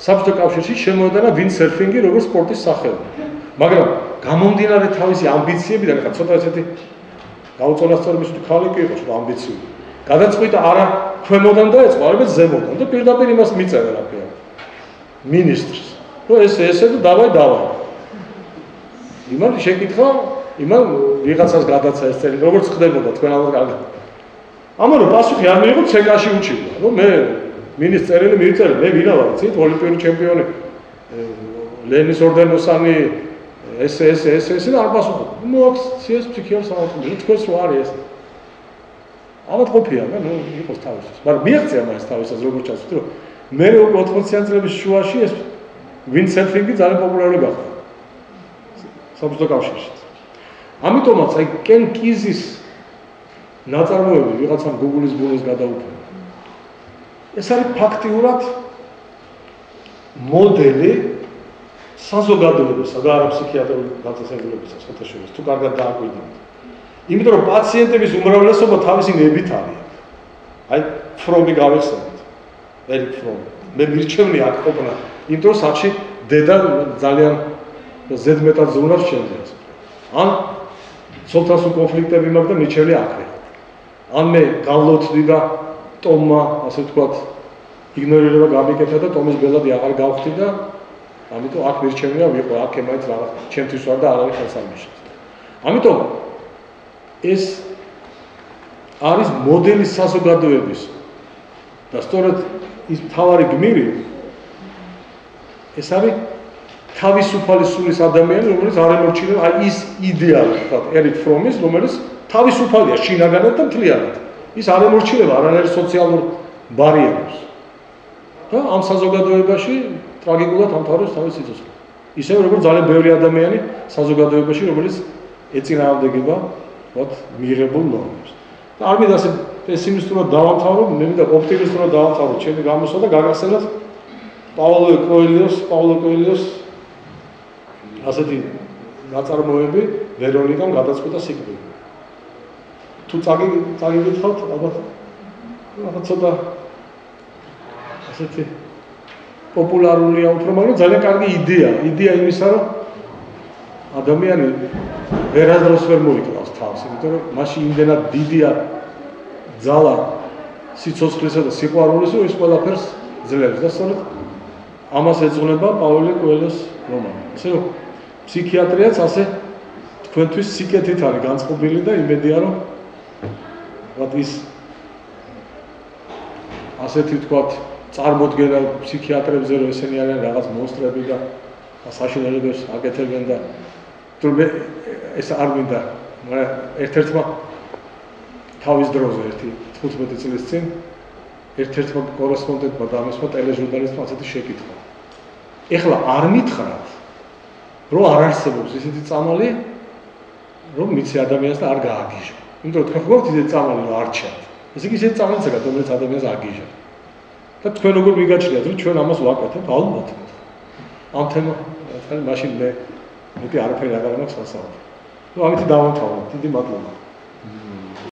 საბჭოთა კავშირში შემოეტანა ვინდსერფინგი როგორც სპორტის სახეობა. მაგრამ გამომდინარე თავისი ამბიციებიდან, ხა ცოტა ესეთი გაუწონასწორების თუ ხალხი იყო, ცოტა ამბიციური. გადაწყვიტა არა ქვემოდან დაეწყო, არამედ ზემოდან და პირდაპირ იმას მიწერა რა ქვია. მინისტრს. რომ ესე და დავაი. იმან შეკითხა, იმან ვიღაცას გადაცა ეს წელი, როგორც ხდებოდა თქვენ ალბათ კარგად. ამან რომ პასუხი არ მიიღო, ცეკაში უჩივდა, რომ მე მინისტრ წერილი მიწერე, მე ვინა ვარ, იცით, ოლიმპიური ჩემპიონი, ლენის ორდენოსანი, ეს და არ პასუხობ. მოაქციეს ფსიქიატრ საავადმყოფოში, თქვენს რო არის ეს. ავადმყოფია, ნუ იყოს თავისას. მაგრამ მიაღწია მას თავისას როგორც ჩასვით, რომ მე 80-იან წლების შუაში ეს ვინდსერფინგი ძალიან პოპულარული გახდა. საბჭოთა კავშირში. ამიტომაც აი კენ კიზის ნაწარმოები ვიღაცამ Google-ის ბულოს გადაუფლა. ეს არის ფაქტიურად მოდელი საზოგადოებისა და არა ფსიქიატრული დაწესებულებისას ფოტოშოპის თუ კარგად დააკვირდებით. იმიტომ რომ პაციენტების უმრავლესობა თავისი ნებით არის. აი ფრომი გავიხსენეთ. ერიკ ფრომი. მე მირჩევნი აქ ყოფნა. იმიტომ რომ სახში დედა ძალიან ზედმეტად ზრუნავს ჩემს. ან ცოლთან სულ კონფლიქტები მაქვს და მიჩელი აქვე. ან მე გავლოცდი და ტომმა, ასე ვთქვათ, იგნორირება გამიკეთა და ტომის ბელადი აღარ გავხდი და ამიტომ აქ მირჩევნია ვიყო, აქ ემაიც რაღაც ჩემთვის ვარ და არავის ხელსანიშნავად. ამიტომ ეს არის მოდელი საზოგადოების და სწორედ ის მთავარი გმირი ეს არის თავისუფალი სულის ადამიანი, რომელიც არ ემორჩილება აი ის იდეალი, ვთქვათ, ერიკ ფრომის, რომელიც თავისუფალია შინაგანად და მთლიანად. ის არ ემორჩილება არანაირ სოციალურ ბარიერებს. და ამ საზოგადოებაში ტრაგიკულად ამთავრებს თავის სიცოცხლეს. ისევე როგორც ძალიან ბევრი ადამიანი საზოგადოებაში, რომელიც ეწინააღმდეგება, ვთქვათ, მიღებულ ნორმებს. და არ მინდა ასე პესიმისტურად დავამთავრო, მე მინდა ოპტიმისტურად დავამთავრო ჩემი გამოსვლა და გაგახსენოთ პაულო კოელიოს ასეთი ნაწარმოები ვერონიკამ გადაწყვიტა სიკვდილი. თუ წაგიკითხავთ, ალბათ ცოტა ასეთი პოპულარულია უფრო, მაგრამ ძალიან კარგი იდეა იმისა, რომ ადამიანი ვერასდროს ვერ მოიკლავს თავს, იმიტომ რომ მაშინ იმდენად დიდია ძალა სიცოცხლისა და სიყვარულისა, რომ ის ყველაფერს ძლებს და სწორედ ამას ეძღვნება პაულო კოელიოს რომანი. ესე რომ ფსიქიატრიაც ასე თქვენთვის სიკეთით არის განწყობილი და იმედია რომ ვთქვათ ის ასეთი ვთქვათ წარმოდგენა ფსიქიატრებზე რომ ესენი არიან რაღაც მონსტრები და საშინელებებს აკეთებენ და თუმცა ეს არ მინდა მაგრამ ერთ-ერთმა თავის დროზე 15 წლის წინ ერთ-ერთმა კორესპონდენტმა და ამისმა ტელეჟურნალისტმა ასეთი შეკითხა. ეხლა არ მითხრათ რომ არ არსებობს ისეთი წამალი რომ მიცი ადამიანს და არ გააგიჟო. იმიტომ რომ თქვენ ხომ ისეთი წამალი რომ არჩევთ. ესე იგი ისეთი წამალიც აქვს რომელიც ადამიანს აგიჟა. და თქვენ როგორ მიგაჩნიათ რომ ჩვენ ამას ვაკეთებთ? ალბათ. ამ თემა ხალი მაშინ მე არაფერი აღარ მაქვს ასაუბრე. ნუ ამით დავამთავრებ. დიდი მადლობა.